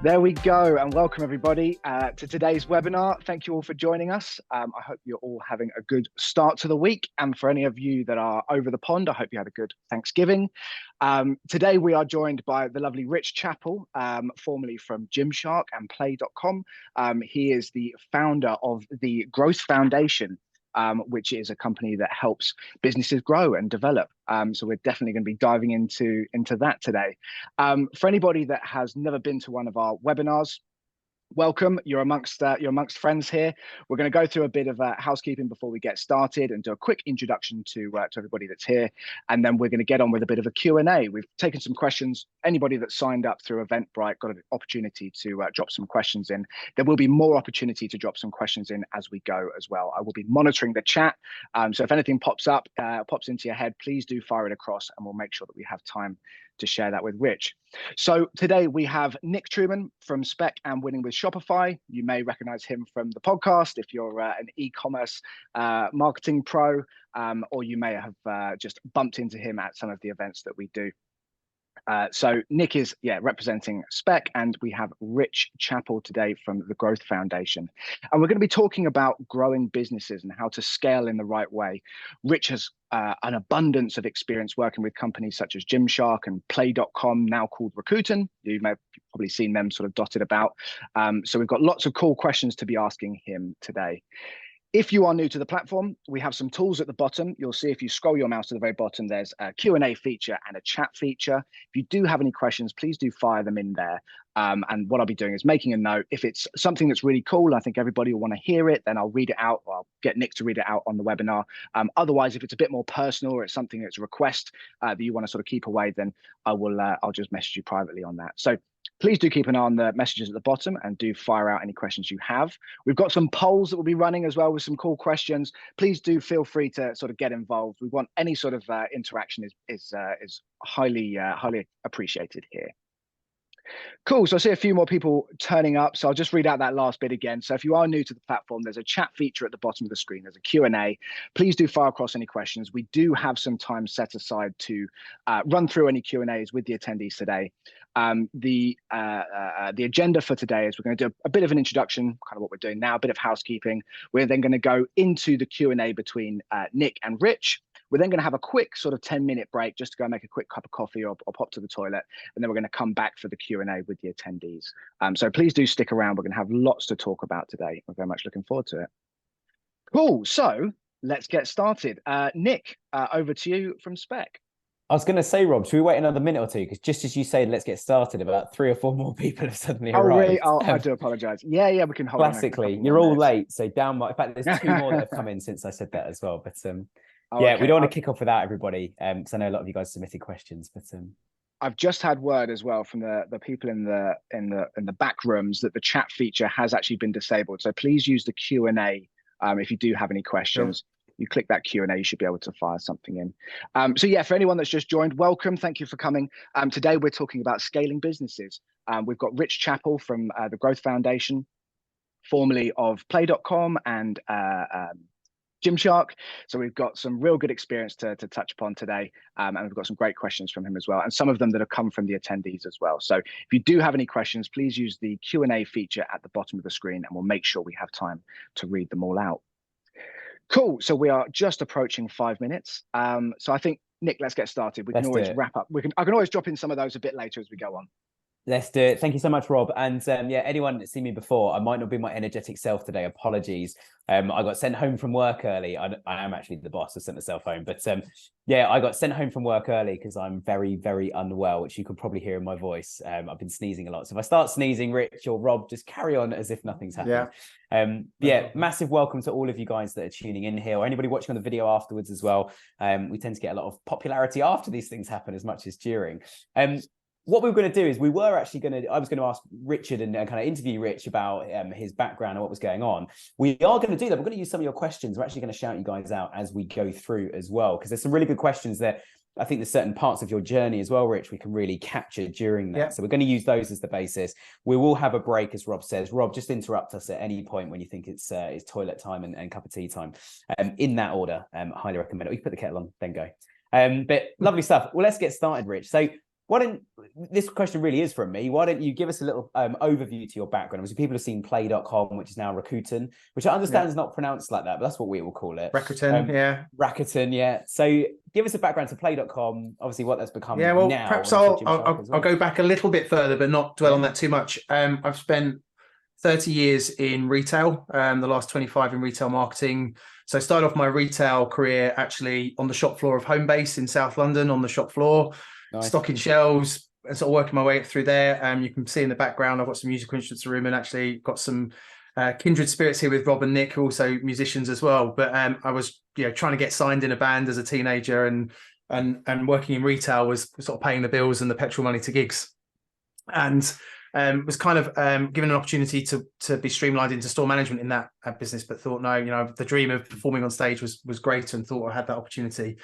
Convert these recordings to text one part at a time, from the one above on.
There we go, and welcome everybody to today's webinar. Thank you all for joining us. I hope you're all having a good start to the week, and for any of you that are over the pond, I hope you had a good Thanksgiving. Today we are joined by the lovely Rich Chapple, formerly from Gymshark and Play.com. He is the founder of the Growth Foundation, which is a company that helps businesses grow and develop. So we're definitely going to be diving into that today. For anybody that has never been to one of our webinars, welcome. You're amongst friends here. We're going to go through a bit of housekeeping before we get started and do a quick introduction to everybody that's here, and then we're going to get on with a bit of a Q&A. We've taken some questions. Anybody that signed up through Eventbrite got an opportunity to drop some questions in. There will be more opportunity to drop some questions in as we go as well. I will be monitoring the chat, so if anything pops into your head, please do fire it across, and we'll make sure that we have time to share that with Rich. So today we have Nick Truman from Spec and Winning with Shopify. You may recognize him from the podcast if you're an e-commerce marketing pro, or you may have just bumped into him at some of the events that we do. So Nick is representing Spec, and we have Rich Chapple today from the Growth Foundation, and we're going to be talking about growing businesses and how to scale in the right way. Rich has an abundance of experience working with companies such as Gymshark and Play.com, now called Rakuten. You may have probably seen them sort of dotted about. So we've got lots of cool questions to be asking him today. If you are new to the platform, we have some tools at the bottom. You'll see if you scroll your mouse to the very bottom, there's a Q&A feature and a chat feature. If you do have any questions, please do fire them in there. And what I'll be doing is making a note. If it's something that's really cool, I think everybody will want to hear it, then I'll read it out, or I'll get Nick to read it out on the webinar. Otherwise, if it's a bit more personal or it's something that's a request that you want to sort of keep away, then I'll just message you privately on that. So please do keep an eye on the messages at the bottom and do fire out any questions you have. We've got some polls that we'll be running as well with some cool questions. Please do feel free to sort of get involved. We want any sort of interaction is highly appreciated here. Cool, so I see a few more people turning up, so I'll just read out that last bit again. So if you are new to the platform, there's a chat feature at the bottom of the screen. There's a Q&A. Please do fire across any questions. We do have some time set aside to run through any Q&As with the attendees today. The agenda for today is we're going to do a bit of an introduction, kind of what we're doing now, a bit of housekeeping. We're then going to go into the Q&A between Nick and Rich. We're then going to have a quick sort of 10-minute break just to go make a quick cup of coffee or pop to the toilet. And then we're going to come back for the Q&A with the attendees. So please do stick around. We're going to have lots to talk about today. We're very much looking forward to it. Cool. So let's get started. Nick, over to you from Spec. I was going to say, Rob, should we wait another minute or two? Because just as you say, let's get started, about 3 or 4 more people have suddenly arrived. Really? I do apologise. Yeah, we can hold on. Classically, you're all late, so down my... In fact, there's 2 more that have come in since I said that as well. But yeah, okay. We don't want to kick off without everybody, because I know a lot of you guys submitted questions. But I've just had word as well from the people in the back rooms that the chat feature has actually been disabled. So please use the Q&A if you do have any questions. Sure. You click that Q&A, you should be able to fire something in. So yeah, for anyone that's just joined, welcome. Thank you for coming. Today we're talking about scaling businesses. We've got Rich Chapple from the Growth Foundation, formerly of Play.com and Gymshark. So we've got some real good experience to touch upon today. And we've got some great questions from him as well, and some of them that have come from the attendees as well. So if you do have any questions, please use the Q&A feature at the bottom of the screen, and we'll make sure we have time to read them all out. Cool. So we are just approaching 5 minutes. So I think, Nick, let's get started. We can always wrap up. I can always drop in some of those a bit later as we go on. Let's do it. Thank you so much, Rob. And yeah, anyone that's seen me before, I might not be my energetic self today. Apologies. I got sent home from work early. I am actually the boss. I sent myself home. But yeah, I got sent home from work early because I'm very, very unwell, which you can probably hear in my voice. I've been sneezing a lot. So if I start sneezing, Rich or Rob, just carry on as if nothing's happened. Yeah, massive welcome to all of you guys that are tuning in here, or anybody watching on the video afterwards as well. We tend to get a lot of popularity after these things happen as much as during. What we were going to do is I was going to ask Richard and kind of interview Rich about his background and what was going on. We are going to do that. We're going to use some of your questions. We're actually going to shout you guys out as we go through as well, because there's some really good questions there. I think there's certain parts of your journey as well, Rich, we can really capture during that. Yeah. So we're going to use those as the basis. We will have a break, as Rob says. Rob, just interrupt us at any point when you think it's toilet time and cup of tea time. In that order, highly recommend it. We can put the kettle on, then go. But lovely stuff. Well, let's get started, Rich. So why don't, this question really is from me, why don't you give us a little overview to your background? Obviously, people have seen play.com, which is now Rakuten, which I understand is not pronounced like that, but that's what we will call it. Rakuten, yeah. Rakuten, yeah. So give us a background to play.com, obviously what that's become now. Perhaps I'll go back a little bit further, but not dwell on that too much. I've spent 30 years in retail, the last 25 in retail marketing. So I started off my retail career actually on the shop floor of Homebase in South London, on the shop floor, stocking shelves, and sort of working my way up through there. You can see in the background, I've got some musical instruments in the room, and actually got some kindred spirits here with Rob and Nick, who are also musicians as well. But I was trying to get signed in a band as a teenager, and working in retail was sort of paying the bills and the petrol money to gigs. And was kind of given an opportunity to be streamlined into store management in that business, but thought, no, the dream of performing on stage was greater, and thought I had that opportunity.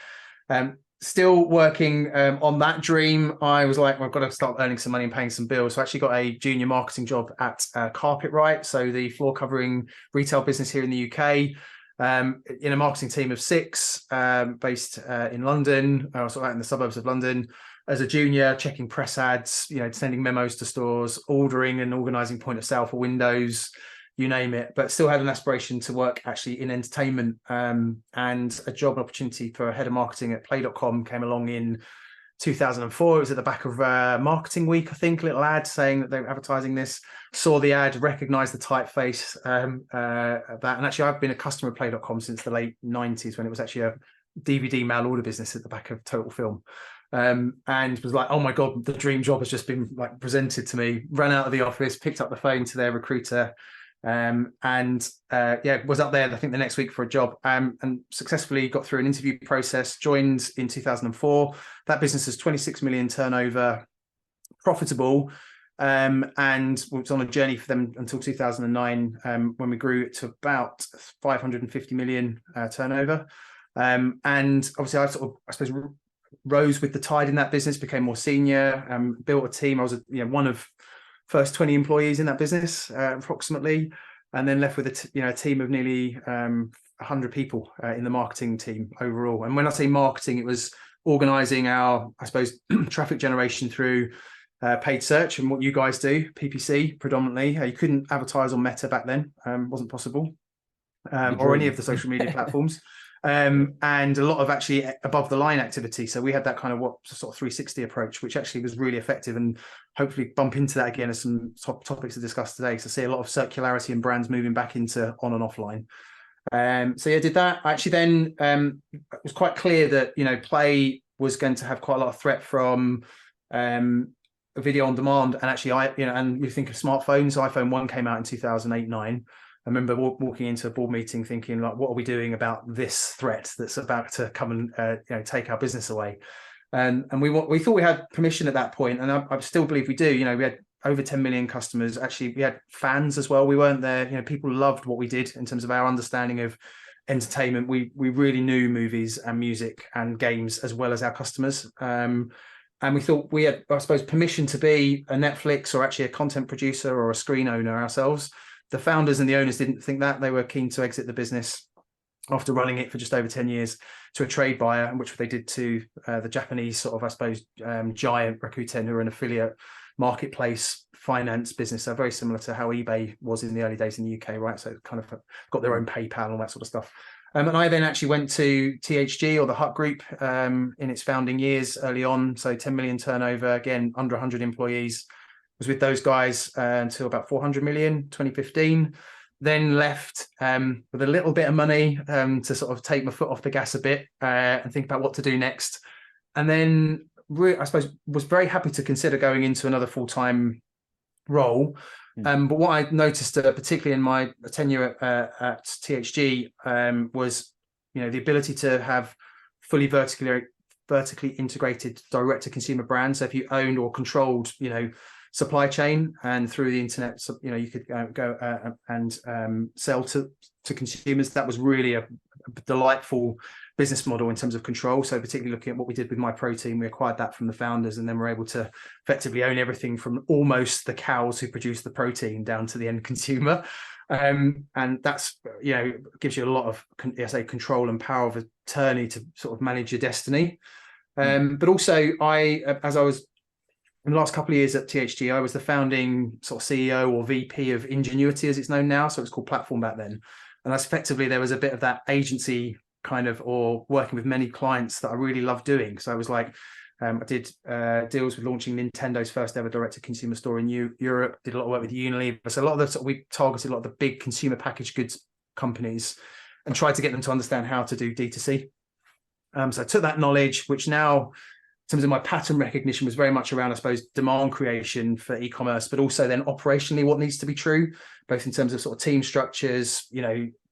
Still working on that dream, I was like, well, I've got to start earning some money and paying some bills. So I actually got a junior marketing job at Carpetright, so the floor covering retail business here in the UK, in a marketing team of 6, based in London, sort of out in the suburbs of London. As a junior, checking press ads, sending memos to stores, ordering and organising point of sale for windows, you name it, but still had an aspiration to work actually in entertainment. And a job opportunity for a head of marketing at play.com came along in 2004. It was at the back of Marketing Week, I think, a little ad saying that they were advertising this. Saw the ad, recognised the typeface, that. And actually, I've been a customer of play.com since the late 90s, when it was actually a DVD mail order business at the back of Total Film. And was like, oh my God, the dream job has just been like presented to me. Ran out of the office, picked up the phone to their recruiter, was up there, I think, the next week for a job, and successfully got through an interview process, joined in 2004. That business is 26 million turnover, profitable, and was on a journey for them until 2009, when we grew it to about 550 million turnover. And obviously I suppose rose with the tide in that business, became more senior, built a team. I was one of first 20 employees in that business, approximately, and then left with a team of nearly 100 people in the marketing team overall. And when I say marketing, it was organising our, I suppose, traffic generation through paid search and what you guys do, PPC predominantly. You couldn't advertise on Meta back then, wasn't possible, or any of the social media platforms. And a lot of actually above the line activity. So we had that kind of sort of 360 approach, which actually was really effective, and hopefully bump into that again as some topics to discuss today. So I see a lot of circularity and brands moving back into on and offline. Did that. Actually then it was quite clear that, Play was going to have quite a lot of threat from video on demand. And actually and you think of smartphones, iPhone 1 came out in 2008-9. I remember walking into a board meeting thinking, like, what are we doing about this threat that's about to come and take our business away? And we thought we had permission at that point, and I still believe we do. We had over 10 million customers. Actually, we had fans as well. We weren't there. People loved what we did in terms of our understanding of entertainment. We really knew movies and music and games as well as our customers. And we thought we had, I suppose, permission to be a Netflix or actually a content producer or a screen owner ourselves. The founders and the owners didn't think that. They were keen to exit the business after running it for just over 10 years to a trade buyer, which they did to the Japanese sort of, I suppose, giant Rakuten, who are an affiliate marketplace finance business. So very similar to how eBay was in the early days in the UK, right? So kind of got their own PayPal and all that sort of stuff. And I then actually went to THG, or the Hut Group, in its founding years early on. So 10 million turnover, again, under 100 employees. Was with those guys until about 400 million, 2015. Then left with a little bit of money to sort of take my foot off the gas a bit and think about what to do next. And then I suppose was very happy to consider going into another full-time role. But what I noticed, particularly in my tenure at THG, was the ability to have fully vertically integrated direct-to-consumer brands. So if you owned or controlled, supply chain, and through the internet, so you could go and sell to consumers. That was really a delightful business model in terms of control. So particularly looking at what we did with MyProtein, we acquired that from the founders, and then we're able to effectively own everything from almost the cows who produce the protein down to the end consumer. And that's gives you a lot of control and power of attorney to sort of manage your destiny. But also as I was in the last couple of years at THG, I was the founding sort of CEO or VP of Ingenuity, as it's known now. So it's called Platform back then. And that's effectively, there was a bit of that agency kind of, or working with many clients that I really loved doing. So I was like, I did deals with launching Nintendo's first ever direct-to-consumer store in Europe, did a lot of work with Unilever. So a lot of we targeted a lot of the big consumer packaged goods companies and tried to get them to understand how to do D2C. So I took that knowledge, which now, in terms of my pattern recognition, was very much around, I suppose, demand creation for e-commerce, but also then operationally what needs to be true, both in terms of sort of team structures,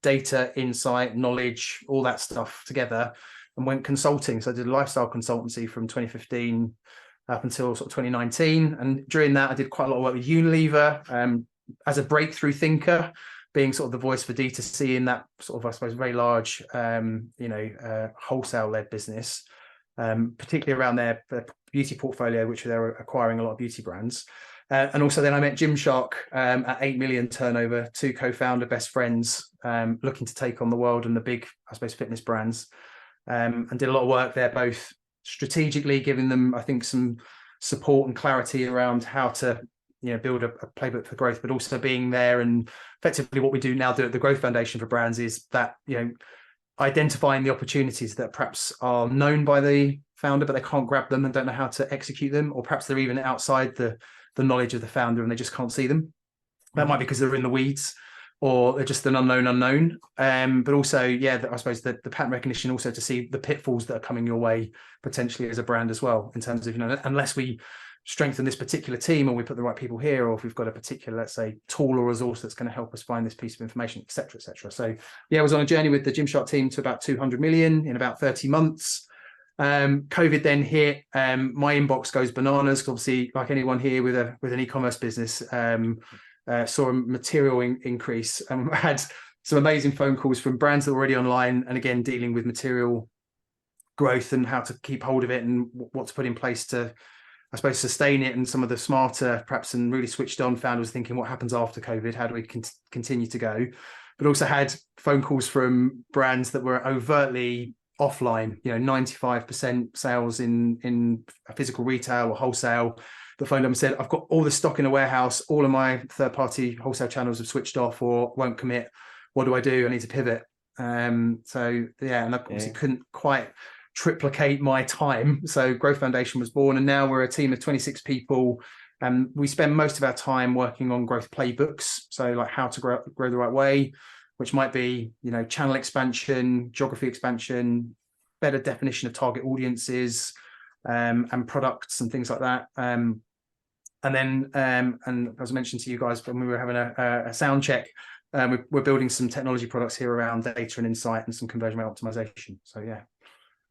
data, insight, knowledge, all that stuff together, and went consulting. So I did a lifestyle consultancy from 2015 up until sort of 2019. And during that, I did quite a lot of work with Unilever as a breakthrough thinker, being sort of the voice for D2C in that sort of, I suppose, very large, wholesale-led business. Particularly around their beauty portfolio, which they're acquiring a lot of beauty brands. And also then I met Gymshark at 8 million turnover, two co-founder best friends, looking to take on the world and the big, I suppose, fitness brands, and did a lot of work there, both strategically giving them, I think, some support and clarity around how to build a playbook for growth, but also being there. And effectively what we do now at the Growth Foundation for brands is that, identifying the opportunities that perhaps are known by the founder, but they can't grab them and don't know how to execute them, or perhaps they're even outside the knowledge of the founder and they just can't see them. That might be because they're in the weeds, or they're just an unknown. But also, I suppose the pattern recognition also to see the pitfalls that are coming your way potentially as a brand as well, in terms of, unless we strengthen this particular team, or we put the right people here, or if we've got a particular, let's say, tool or resource that's going to help us find this piece of information, et cetera, et cetera. So I was on a journey with the Gymshark team to about 200 million in about 30 months. COVID then hit. My inbox goes bananas, because obviously, like anyone here with an e-commerce business, saw a material increase. I had some amazing phone calls from brands that were already online, and again, dealing with material growth and how to keep hold of it and what to put in place to, I suppose, sustain it. And some of the smarter, perhaps, and really switched on founders thinking, what happens after COVID? How do we continue to go? But also had phone calls from brands that were overtly offline, 95% sales in physical retail or wholesale. The phone number said, I've got all the stock in a warehouse. All of my third-party wholesale channels have switched off or won't commit. What do I do? I need to pivot. And I obviously couldn't quite triplicate my time. So Growth Foundation was born, and now we're a team of 26 people. And we spend most of our time working on growth playbooks. So like how to grow the right way, which might be, channel expansion, geography expansion, better definition of target audiences, and products and things like that. And as I mentioned to you guys when we were having a sound check, we're building some technology products here around data and insight and some conversion rate optimization. So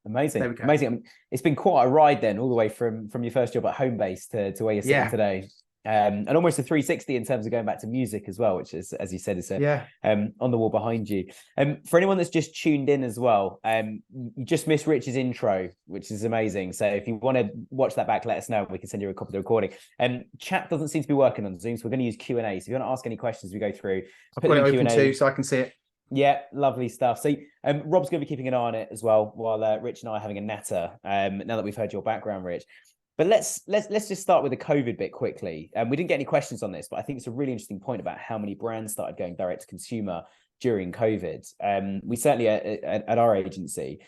amazing. I mean, it's been quite a ride then, all the way from your first job at Homebase to where you're sitting today. And almost a 360 in terms of going back to music as well, which is, as you said, is on the wall behind you. For anyone that's just tuned in as well, you just missed Rich's intro, which is amazing. So if you want to watch that back, let us know. We can send you a copy of the recording. Chat doesn't seem to be working on Zoom, so we're going to use Q&A. So if you want to ask any questions, we go through. I've got it open too, so I can see it. Yeah, lovely stuff. So Rob's going to be keeping an eye on it as well, while Rich and I are having a natter. Now that we've heard your background, Rich. But let's just start with the COVID bit quickly. We didn't get any questions on this, but I think it's a really interesting point about how many brands started going direct to consumer during COVID. We certainly at our agency,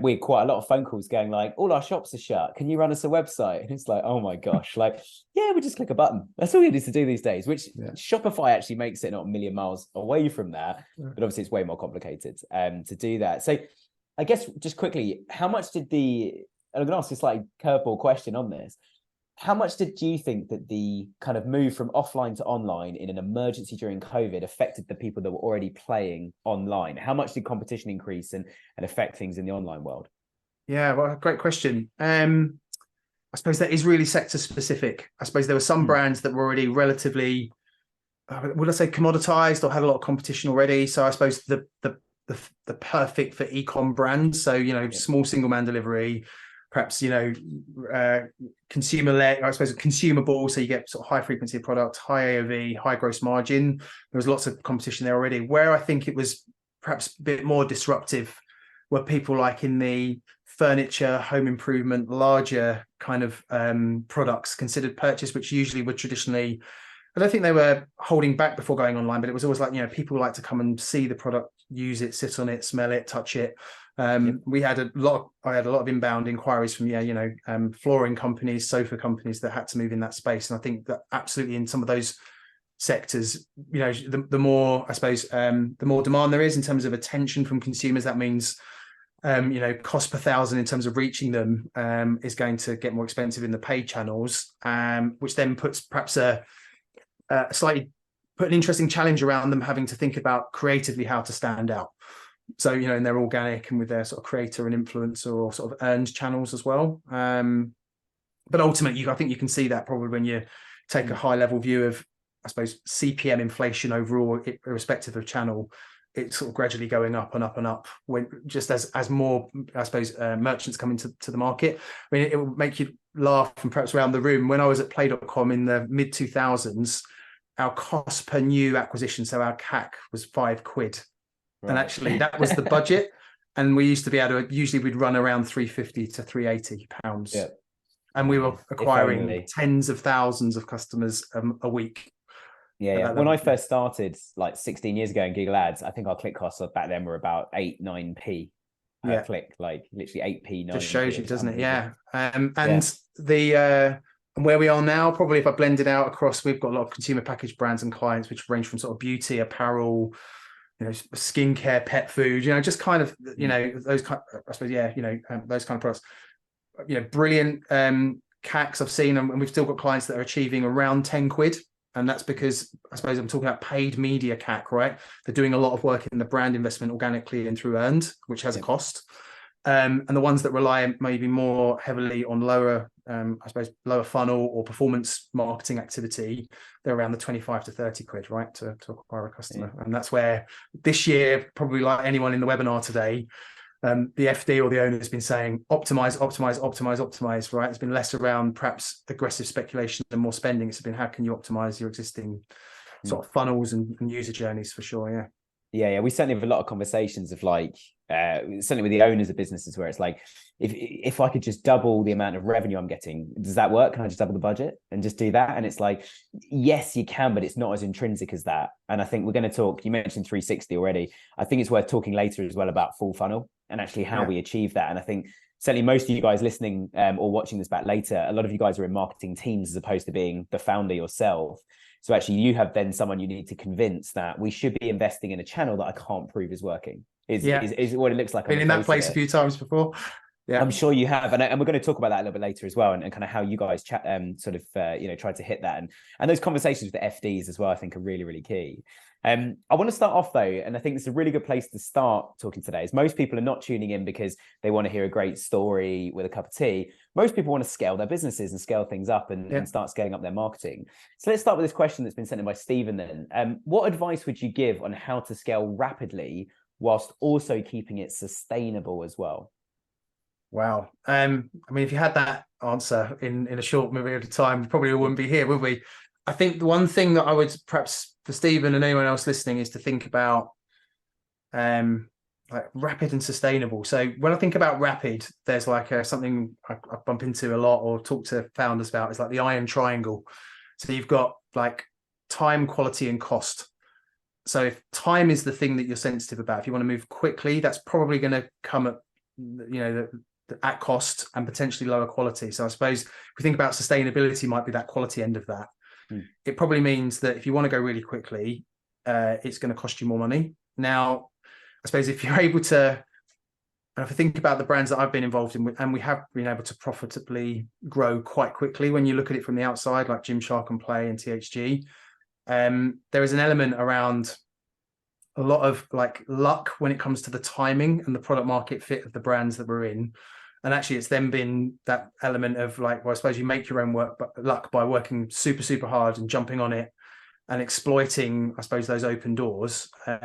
we had quite a lot of phone calls going like, all our shops are shut. Can you run us a website? And it's like, oh my gosh, we just click a button. That's all you need to do these days, which Shopify actually makes it not a million miles away from that. But obviously it's way more complicated to do that. So I guess just quickly, how much did I'm going to ask a slightly curveball question on this. How much did you think that the kind of move from offline to online in an emergency during COVID affected the people that were already playing online? How much did competition increase and affect things in the online world? Yeah, well, great question. I suppose that is really sector specific. I suppose there were some brands that were already relatively, would I say, commoditized or had a lot of competition already. So I suppose the perfect for e-com brands. So, small single man delivery, perhaps, consumer-led, I suppose, consumable. So you get sort of high frequency of product, high AOV, high gross margin. There was lots of competition there already. Where I think it was perhaps a bit more disruptive were people like in the furniture, home improvement, larger kind of products considered purchase, which usually would traditionally, I don't think they were holding back before going online, but it was always like, people like to come and see the product, use it, sit on it, smell it, touch it. I had a lot of inbound inquiries from flooring companies, sofa companies that had to move in that space. And I think that absolutely in some of those sectors, the more, I suppose, the more demand there is in terms of attention from consumers, that means cost per thousand in terms of reaching them is going to get more expensive in the paid channels, which then puts perhaps put an interesting challenge around them having to think about creatively how to stand out. So, in their organic and with their sort of creator and influencer or sort of earned channels as well. But ultimately, I think you can see that probably when you take a high level view of, I suppose, CPM inflation overall, irrespective of channel, it's sort of gradually going up and up and up when just as more, I suppose, merchants come into the market. I mean, it will make you laugh and perhaps around the room. When I was at play.com in the mid 2000s, our cost per new acquisition, so our CAC was £5. Right. And actually that was the budget. And we used to be able to, usually we'd run around £350 to £380. Yeah. And we were acquiring tens of thousands of customers a week. Yeah. When I first started like 16 years ago in Google Ads, I think our click costs back then were about 8-9p per click, like literally 8p. Just shows you, doesn't it? Yeah. And where we are now, probably if I blend it out across, we've got a lot of consumer packaged brands and clients, which range from sort of beauty, apparel, skincare, pet food, just kind of, those kind, I suppose, those kind of products, brilliant CACs I've seen, and we've still got clients that are achieving around £10. And that's because, I suppose, I'm talking about paid media CAC, right? They're doing a lot of work in the brand investment organically and through earned, which has a cost. And the ones that rely maybe more heavily on lower, I suppose, lower funnel or performance marketing activity, they're around the 25 to 30 quid, right, to acquire a customer. Yeah. And that's where this year, probably like anyone in the webinar today, the FD or the owner has been saying, optimize, right? It's been less around perhaps aggressive speculation and more spending. It's been, how can you optimize your existing sort of funnels and user journeys, for sure, Yeah, we certainly have a lot of conversations of like, certainly with the owners of businesses where it's like, if I could just double the amount of revenue I'm getting, does that work? Can I just double the budget and just do that? And it's like, yes, you can, but it's not as intrinsic as that. And I think we're going to talk, you mentioned 360 already. I think it's worth talking later as well about full funnel and actually how we achieve that. And I think certainly most of you guys listening or watching this back later, a lot of you guys are in marketing teams as opposed to being the founder yourself. So actually you have then someone you need to convince that we should be investing in a channel that I can't prove is working. Is what it looks like. Been in that place a few times before. Yeah, I'm sure you have. And we're going to talk about that a little bit later as well. And kind of how you guys try to hit that. And those conversations with the FDs as well, I think are really, really key. I want to start off though, and I think it's a really good place to start talking today, is most people are not tuning in because they want to hear a great story with a cup of tea. Most people want to scale their businesses and scale things up and start scaling up their marketing. So let's start with this question that's been sent in by Stephen then. What advice would you give on how to scale rapidly whilst also keeping it sustainable as well? Wow. I mean, if you had that answer in a short period of time, we probably wouldn't be here, would we? I think the one thing that I would perhaps for Stephen and anyone else listening is to think about like rapid and sustainable. So when I think about rapid, there's like something I bump into a lot or talk to founders about. It's like the iron triangle. So you've got like time, quality, and cost. So if time is the thing that you're sensitive about, if you want to move quickly, that's probably going to come at at cost and potentially lower quality. So I suppose if we think about sustainability, might be that quality end of that. It probably means that if you want to go really quickly, it's going to cost you more money. Now, I suppose if you're able to, and if I think about the brands that I've been involved in, and we have been able to profitably grow quite quickly, when you look at it from the outside, like Gymshark and Play and THG, there is an element around a lot of like luck when it comes to the timing and the product market fit of the brands that we're in. And actually it's then been that element of like, well, I suppose you make your own luck by working super, super hard and jumping on it and exploiting, I suppose, those open doors. But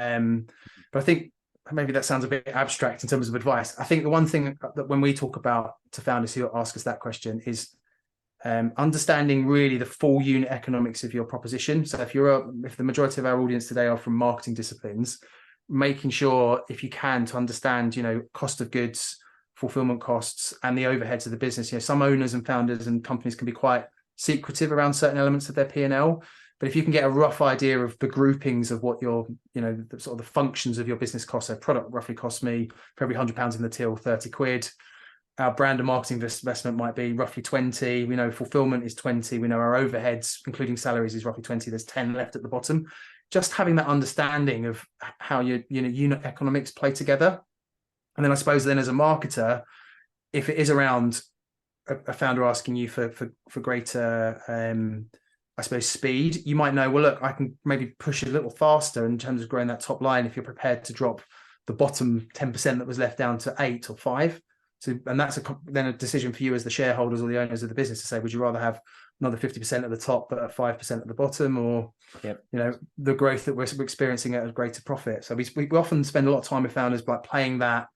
I think maybe that sounds a bit abstract in terms of advice. I think the one thing that when we talk about to founders who ask us that question is understanding really the full unit economics of your proposition. So if the majority of our audience today are from marketing disciplines, making sure if you can to understand, cost of goods, fulfillment costs, and the overheads of the business. Some owners and founders and companies can be quite secretive around certain elements of their P&L. But if you can get a rough idea of the groupings of what your, the sort of the functions of your business costs, so product roughly costs me for every £100 in the till, 30 quid. Our brand and marketing investment might be roughly 20. We know fulfillment is 20. We know our overheads, including salaries, is roughly 20. There's 10 left at the bottom. Just having that understanding of how your unit economics play together. And then I suppose then as a marketer, if it is around a founder asking you for greater, I suppose, speed, you might know, well, look, I can maybe push it a little faster in terms of growing that top line if you're prepared to drop the bottom 10% that was left down to 8 or 5. So, and that's then a decision for you as the shareholders or the owners of the business to say, would you rather have another 50% at the top but at 5% at the bottom, or the growth that we're experiencing at a greater profit? So we often spend a lot of time with founders like playing that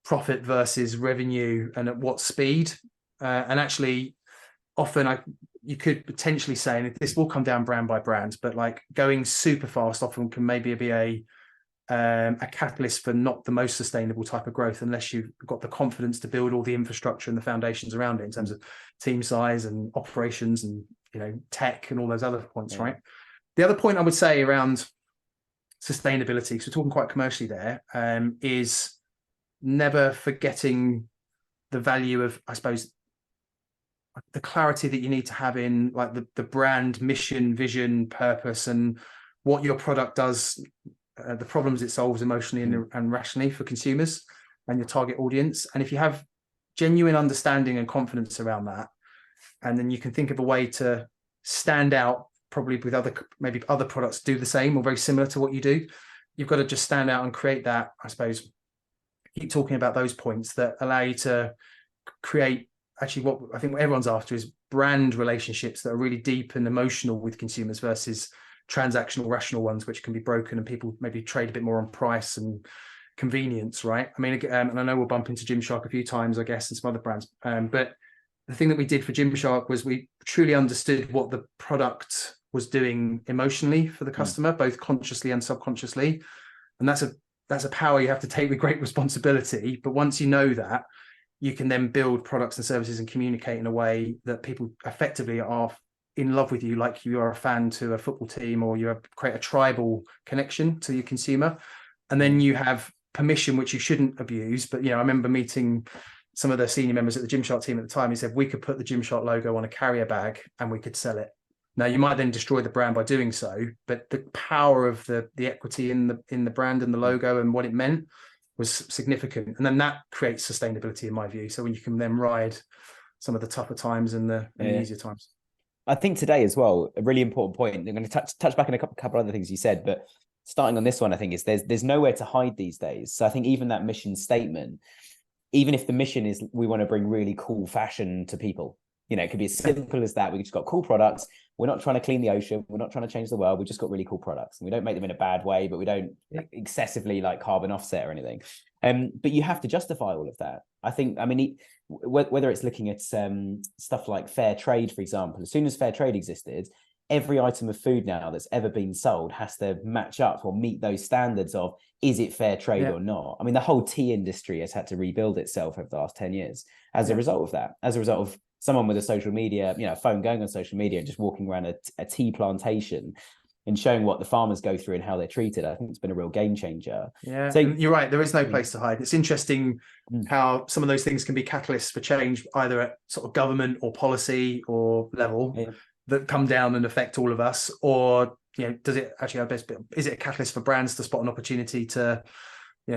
profit versus revenue and at what speed. And actually, often you could potentially say, and this will come down brand by brand, but like going super fast often can maybe be a catalyst for not the most sustainable type of growth, unless you've got the confidence to build all the infrastructure and the foundations around it in terms of team size and operations and tech and all those other points, right? The other point I would say around sustainability, because we're talking quite commercially there, is never forgetting the value of, I suppose, the clarity that you need to have in like the brand mission, vision, purpose, and what your product does, the problems it solves emotionally and rationally for consumers and your target audience. And if you have genuine understanding and confidence around that, and then you can think of a way to stand out, probably with other products do the same or very similar to what you do, you've got to just stand out and create that, I suppose, keep talking about those points that allow you to create actually what I think what everyone's after is brand relationships that are really deep and emotional with consumers versus transactional, rational ones, which can be broken and people maybe trade a bit more on price and convenience, right? I mean, and I know we'll bump into Gymshark a few times, I guess, and some other brands. But the thing that we did for Gymshark was we truly understood what the product was doing emotionally for the customer, both consciously and subconsciously. And that's a power you have to take with great responsibility. But once you know that, you can then build products and services and communicate in a way that people effectively are in love with you, like you are a fan to a football team, or you create a tribal connection to your consumer. And then you have permission, which you shouldn't abuse. But, I remember meeting some of the senior members at the Gymshark team at the time. He said, we could put the Gymshark logo on a carrier bag and we could sell it. Now, you might then destroy the brand by doing so, but the power of the equity in the brand and the logo and what it meant was significant. And then that creates sustainability in my view. So when you can then ride some of the tougher times and the easier times. I think today as well, a really important point, I'm going to touch back on a couple other things you said, but starting on this one, I think is there's nowhere to hide these days. So I think even that mission statement, even if the mission is we want to bring really cool fashion to people, it could be as simple as that. We just got cool products. We're not trying to clean the ocean. We're not trying to change the world. We just got really cool products. And we don't make them in a bad way, but we don't excessively like carbon offset or anything. But you have to justify all of that. I think, whether it's looking at stuff like fair trade, for example, as soon as fair trade existed, every item of food now that's ever been sold has to match up or meet those standards of, is it fair trade or not? The whole tea industry has had to rebuild itself over the last 10 years as a result of that, as a result of someone with a social media, phone going on social media and just walking around a tea plantation and showing what the farmers go through and how they're treated. I think it's been a real game changer. Yeah, so you're right. There is no place to hide. It's interesting how some of those things can be catalysts for change, either at sort of government or policy or level that come down and affect all of us, or does it actually is it a catalyst for brands to spot an opportunity to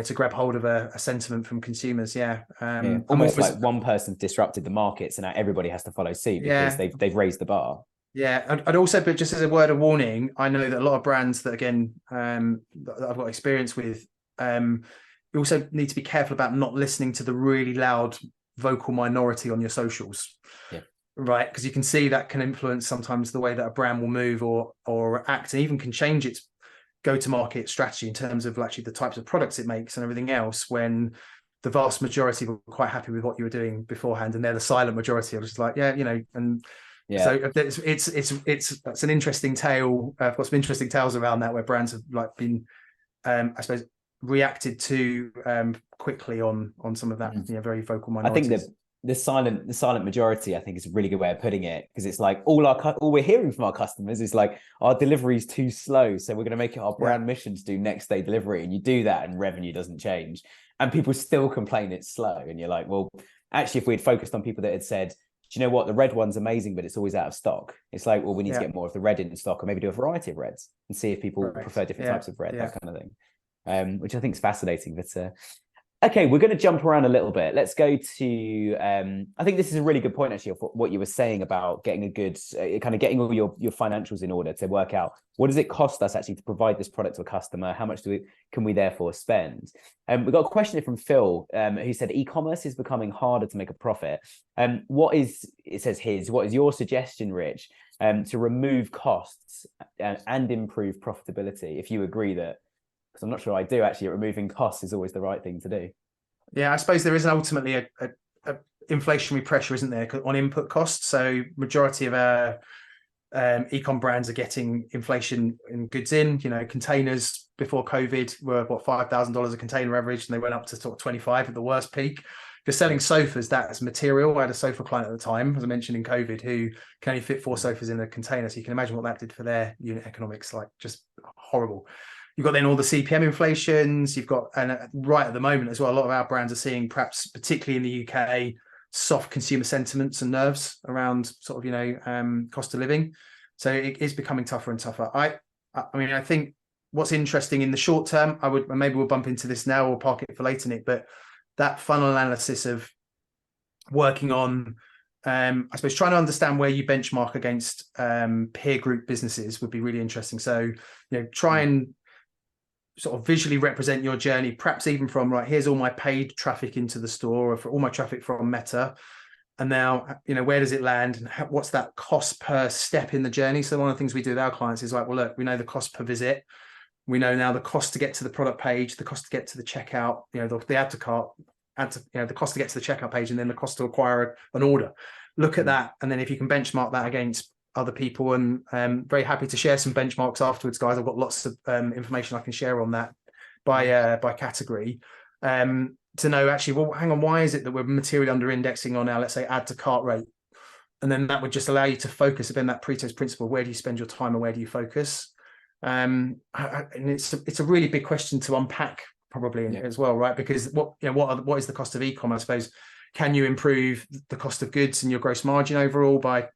to grab hold of a sentiment from consumers? Almost like one person's disrupted the markets and now everybody has to follow suit because they've raised the bar. I'd also, but just as a word of warning, I know that a lot of brands that again that I've got experience with, you also need to be careful about not listening to the really loud vocal minority on your socials. Right, because you can see that can influence sometimes the way that a brand will move or act, and even can change its go-to-market strategy in terms of actually the types of products it makes and everything else, when the vast majority were quite happy with what you were doing beforehand, and they're the silent majority are just like, so it's an interesting tale. I've got some interesting tales around that where brands have like been, I suppose, reacted to quickly on some of that, very vocal minorities. I think the silent majority, I think, is a really good way of putting it, because it's like all we're hearing from our customers is like, our delivery is too slow, so we're going to make it our brand mission to do next day delivery, and you do that and revenue doesn't change, and people still complain it's slow. And you're like, well, actually, if we'd focused on people that had said, do you know what, the red one's amazing, but it's always out of stock, it's like, well, we need to get more of the red in stock, or maybe do a variety of reds and see if people prefer different types of red, that kind of thing, which I think is fascinating. But okay, we're going to jump around a little bit. Let's go to, I think this is a really good point, actually, of what you were saying about getting a good, kind of getting all your financials in order to work out, what does it cost us actually to provide this product to a customer? How much can we therefore spend? We've got a question here from Phil, who said, e-commerce is becoming harder to make a profit. What is your suggestion, Rich, to remove costs and improve profitability? If you agree that, because I'm not sure I do actually, removing costs is always the right thing to do. Yeah, I suppose there is ultimately a inflationary pressure, isn't there, on input costs? So majority of our e-com brands are getting inflation in goods in. Containers before COVID were $5,000 a container average, and they went up to sort of 25 at the worst peak. If you're selling sofas, that's material. I had a sofa client at the time, as I mentioned, in COVID, who can only fit 4 sofas in a container. So you can imagine what that did for their unit economics, like just horrible. You've got then all the CPM inflations. You've got, and right at the moment as well, a lot of our brands are seeing, perhaps particularly in the UK, soft consumer sentiments and nerves around sort of, cost of living. So it is becoming tougher and tougher. I mean, I think what's interesting in the short term, maybe we'll bump into this now or park it for later, Nick, but that funnel analysis of working on, I suppose, trying to understand where you benchmark against peer group businesses would be really interesting. So, try and sort of visually represent your journey, perhaps even from, right, here's all my paid traffic into the store, or for all my traffic from Meta. And now, where does it land, and what's that cost per step in the journey? So one of the things we do with our clients is like, well, look, we know the cost per visit. We know now the cost to get to the product page, the cost to get to the checkout, the add to cart, the cost to get to the checkout page, and then the cost to acquire an order. Look at that. And then if you can benchmark that against other people, and very happy to share some benchmarks afterwards, guys. I've got lots of information I can share on that by category, to know actually, well, hang on, why is it that we're materially under indexing on our, let's say, add to cart rate? And then that would just allow you to focus again, that Pareto's principle. Where do you spend your time and where do you focus? And it's a really big question to unpack probably as well, right? Because what is the cost of e-com? I suppose, can you improve the cost of goods and your gross margin overall by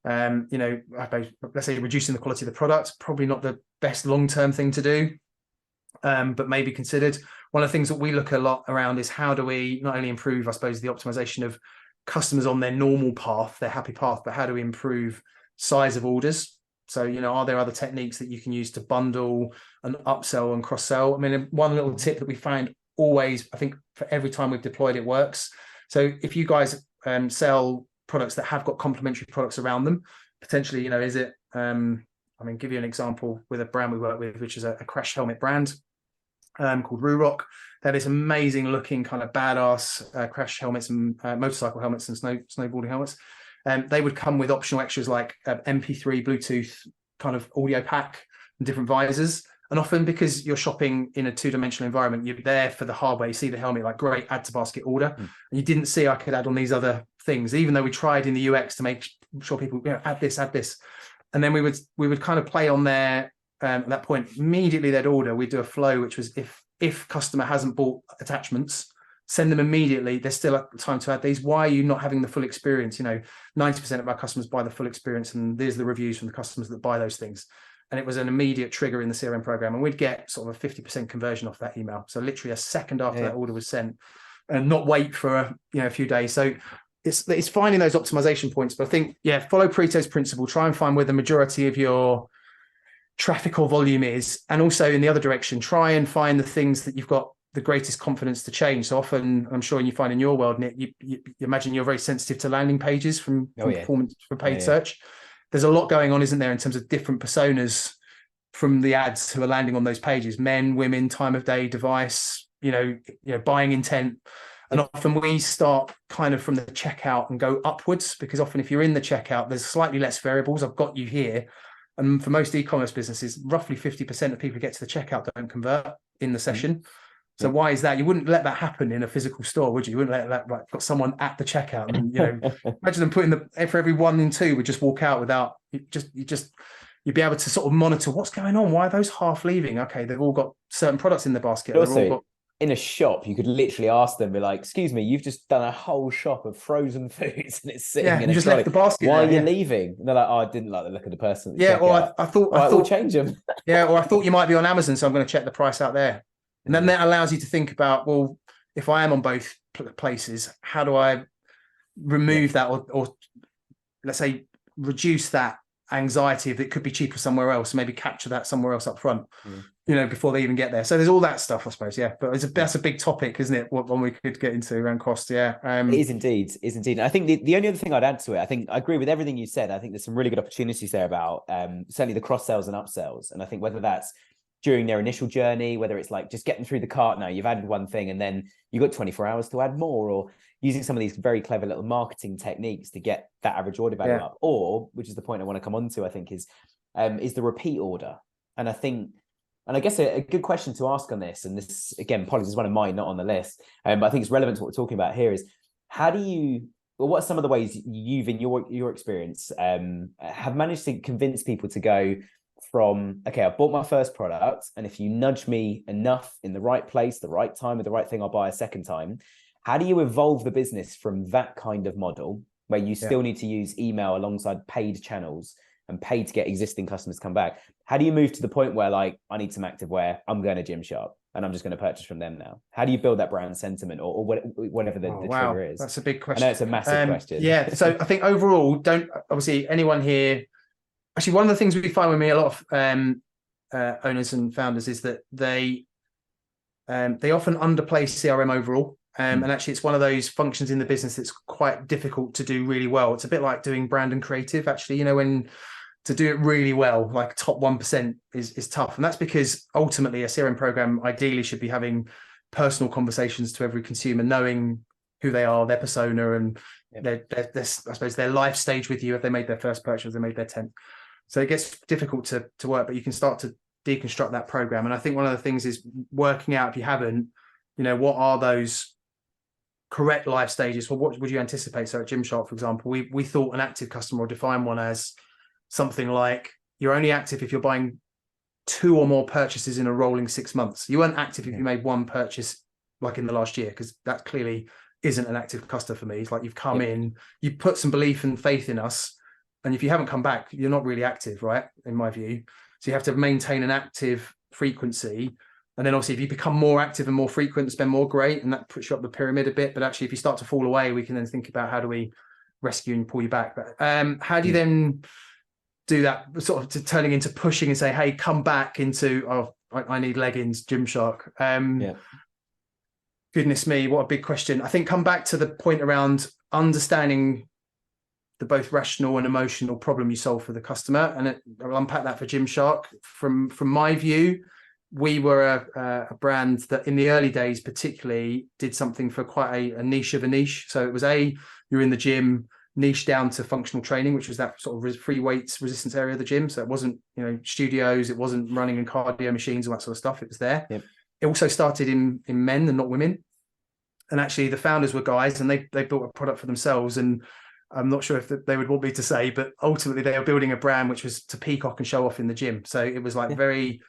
let's say reducing the quality of the product? Probably not the best long-term thing to do, but maybe considered. One of the things that we look a lot around is, how do we not only improve, I suppose, the optimization of customers on their normal path, their happy path, but how do we improve size of orders? So, are there other techniques that you can use to bundle and upsell and cross-sell? I mean, one little tip that we find always, I think for every time we've deployed, it works. So if you guys sell products that have got complementary products around them, potentially, is it, give you an example with a brand we work with, which is a crash helmet brand called Rurock. That is amazing looking, kind of badass crash helmets and motorcycle helmets and snowboarding helmets. They would come with optional extras like MP3 Bluetooth kind of audio pack and different visors. And often, because you're shopping in a 2-dimensional environment, you're there for the hardware. You see the helmet, like, great, add to basket order. And you didn't see I could add on these other things, even though we tried in the UX to make sure people, add this. And then we would kind of play on there at that point. Immediately they'd order. We'd do a flow, which was, if customer hasn't bought attachments, send them immediately. There's still time to add these. Why are you not having the full experience? 90% of our customers buy the full experience, and there's the reviews from the customers that buy those things. And it was an immediate trigger in the CRM program, and we'd get sort of a 50% conversion off that email. So literally a second after that order was sent, and not wait for a few days. So it's finding those optimization points. But I think, follow Pareto's principle. Try and find where the majority of your traffic or volume is, and also in the other direction, try and find the things that you've got the greatest confidence to change. So often, I'm sure you find in your world, Nick, you imagine you're very sensitive to landing pages from performance for paid search. There's a lot going on, isn't there, in terms of different personas from the ads who are landing on those pages: men, women, time of day, device, buying intent. And often we start kind of from the checkout and go upwards, because often if you're in the checkout, there's slightly less variables. I've got you here. And for most e-commerce businesses, roughly 50% of people who get to the checkout don't convert. in the session. So why is that? You wouldn't let that happen in a physical store, would you? You wouldn't let that, like, got someone at the checkout, and imagine them putting for every 1 and 2 would just walk out without you'd be able to sort of monitor what's going on. Why are those half leaving? Okay, they've all got certain products in the basket. But also, in a shop, you could literally ask them, be like, "Excuse me, you've just done a whole shop of frozen foods, and it's sitting in a just trolley. left the basket. Why there, are you leaving?" And they're like, "Oh, I didn't like the look of the person." Or I thought we'll change them. Or I thought you might be on Amazon, so I'm going to check the price out there. And then that allows you to think about, well, if I am on both places, how do I remove that, or let's say reduce that anxiety if it could be cheaper somewhere else, maybe capture that somewhere else up front, before they even get there. So there's all that stuff, I suppose. Yeah, but that's a big topic, isn't it? What one we could get into around cost. Yeah, it is indeed. And I think the only other thing I'd add to it, I think I agree with everything you said. I think there's some really good opportunities there about certainly the cross sells and upsells. And I think whether that's during their initial journey, whether it's like just getting through the cart, now you've added one thing and then you've got 24 hours to add more, or using some of these very clever little marketing techniques to get that average order value up, or, which is the point I want to come on to, I think is the repeat order. And I guess a good question to ask on this, and this, again, apologies, is one of mine, not on the list, but I think it's relevant to what we're talking about here, is what are some of the ways you've, in your experience, have managed to convince people to go from, okay, I've bought my first product, and if you nudge me enough in the right place, the right time, with the right thing, I'll buy a second time. How do you evolve the business from that kind of model, where you still need to use email alongside paid channels and paid to get existing customers to come back? How do you move to the point where, like, I need some activewear, I'm going to Gymshark, and I'm just going to purchase from them now? How do you build that brand sentiment, or whatever the trigger is? That's a big question. I know it's a massive question. Yeah. So I think overall, obviously anyone here, actually, one of the things we find with me, a lot of owners and founders, is that they often underplay CRM overall. And actually, it's one of those functions in the business that's quite difficult to do really well. It's a bit like doing brand and creative, actually, when to do it really well, like top 1% is tough. And that's because ultimately a CRM program ideally should be having personal conversations to every consumer, knowing who they are, their persona, and their I suppose their life stage with you, if they made their first purchase, if they made their 10th. So it gets difficult to work, but you can start to deconstruct that program. And I think one of the things is working out, if you haven't, what are those correct life stages? Well, what would you anticipate? So at Gymshark, for example, we thought an active customer, or define one as something like, you're only active if you're buying 2 or more purchases in a rolling 6 months. You weren't active if you made 1 purchase like in the last year, because that clearly isn't an active customer for me. It's like you've come in, you put some belief and faith in us, and if you haven't come back, you're not really active, right? In my view. So you have to maintain an active frequency. And then obviously if you become more active and more frequent, spend more, great, and that puts you up the pyramid a bit. But actually, if you start to fall away, we can then think about how do we rescue and pull you back. But how do you then do that, sort of to turning into pushing and say, hey, come back into, I need leggings, Gymshark. Goodness me, what a big question. I think come back to the point around understanding the both rational and emotional problem you solve for the customer. And I'll unpack that for Gymshark. From my view, we were a brand that in the early days particularly did something for quite a niche of a niche. So it was you're in the gym, niche down to functional training, which was that sort of free weights resistance area of the gym. So it wasn't, studios, it wasn't running and cardio machines, all that sort of stuff. It was there. Yep. It also started in men and not women. And actually the founders were guys, and they built a product for themselves. And I'm not sure if they would want me to say, but ultimately they were building a brand which was to peacock and show off in the gym. So it was like very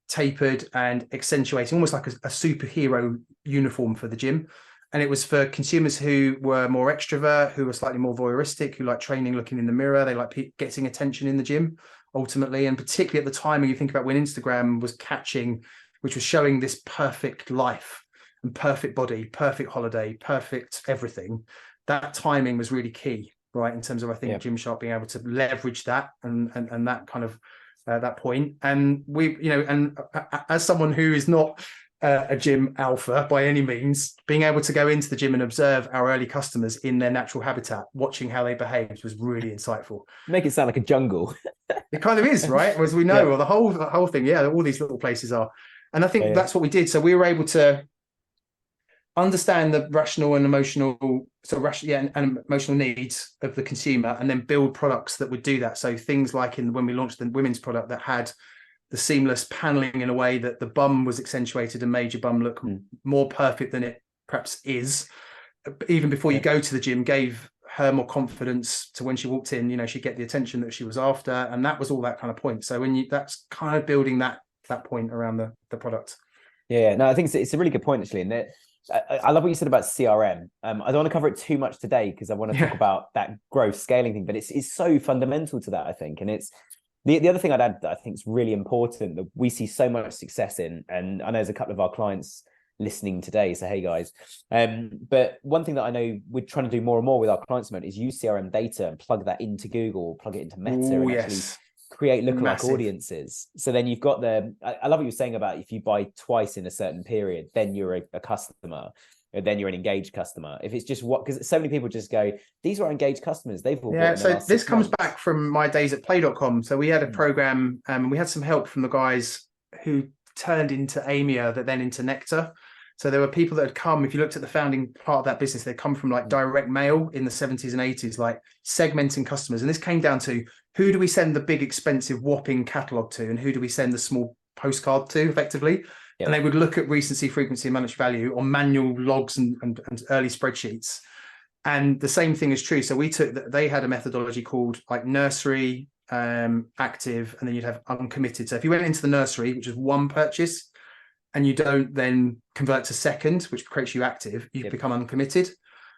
tapered and accentuating, almost like a superhero uniform for the gym. And it was for consumers who were more extrovert, who were slightly more voyeuristic, who like training, looking in the mirror. They like getting attention in the gym, ultimately. And particularly at the time when you think about when Instagram was catching, which was showing this perfect life and perfect body, perfect holiday, perfect everything, that timing was really key, right? In terms of, I think, Gymshark being able to leverage that and that kind of that point. And we, and as someone who is not a gym alpha by any means, being able to go into the gym and observe our early customers in their natural habitat, watching how they behaved, was really insightful. Make it sound like a jungle. It kind of is, right? As we know, or the whole thing, all these little places are. And I think that's what we did. So we were able to understand the rational and emotional, and emotional needs of the consumer, and then build products that would do that. So things like when we launched the women's product that had the seamless paneling in a way that the bum was accentuated and made your bum look more perfect than it perhaps is. Even before you go to the gym, gave her more confidence to when she walked in, you know, she'd get the attention that she was after. And that was all that kind of point. So that's kind of building that point around the product. Yeah, no, I think it's a really good point, actually. And I love what you said about CRM. I don't want to cover it too much today because I want to talk about that growth scaling thing, but it's so fundamental to that, I think. And it's the other thing I'd add that I think is really important that we see so much success in, and I know there's a couple of our clients listening today, so hey guys. But one thing that I know we're trying to do more and more with our clients at the moment is use CRM data and plug that into Google, plug it into Meta, and actually create lookalike audiences. So then you've got I love what you're saying about if you buy twice in a certain period, then you're a customer, or then you're an engaged customer. If it's just because so many people just go, these are engaged customers, they've all bought in the last 6 this comes months. back from my days at play.com. So we had a program and we had some help from the guys who turned into Amia, that then into Nectar. So there were people that had come, if you looked at the founding part of that business, they'd come from like direct mail in the 70s and 80s, like segmenting customers. And this came down to, who do we send the big, expensive, whopping catalog to? And who do we send the small postcard to, effectively? And they would look at recency, frequency, and monetary value on manual logs and early spreadsheets. And the same thing is true. So they had a methodology called like nursery, active, and then you'd have uncommitted. So if you went into the nursery, which is one purchase, and you don't then convert to second, which creates you active, you become uncommitted.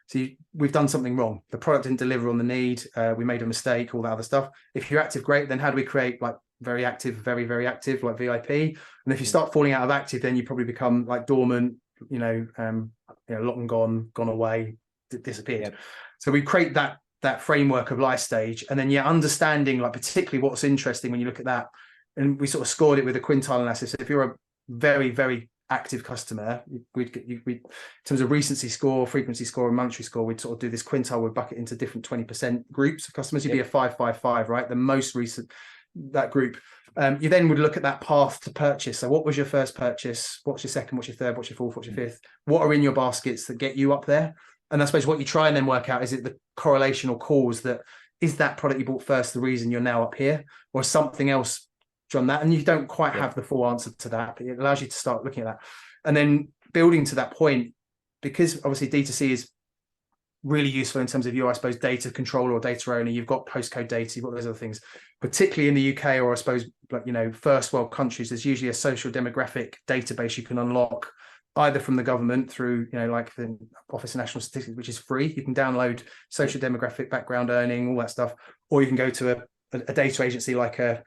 So we've done something wrong. The product didn't deliver on the need. We made a mistake, all that other stuff. If you're active, great. Then how do we create like very active, very, very active, like VIP? And if you start falling out of active, then you probably become like dormant, lock and gone away, disappeared. Yep. So we create that framework of life stage. And then understanding like particularly what's interesting when you look at that. And we sort of scored it with a quintile analysis. So if you're a very, very active customer, we in terms of recency score, frequency score, and monetary score, we'd sort of do this quintile, we'd bucket into different 20% groups of customers. You'd be a 5-5-5, right? The most recent, that group. You then would look at that path to purchase. So what was your first purchase? What's your second? What's your third? What's your fourth? What's your fifth? What are in your baskets that get you up there? And I suppose what you try and then work out, is it the correlation or cause that is that product you bought first the reason you're now up here, or something else on that? And you don't quite have the full answer to that, but it allows you to start looking at that. And then building to that point, because obviously D2C is really useful in terms of your, I suppose, data control or data owner. You've got postcode data, you've got those other things, particularly in the UK, or I suppose, like, first world countries, there's usually a social demographic database you can unlock either from the government through, like the Office of National Statistics, which is free. You can download social demographic, background earning, all that stuff, or you can go to a data agency like a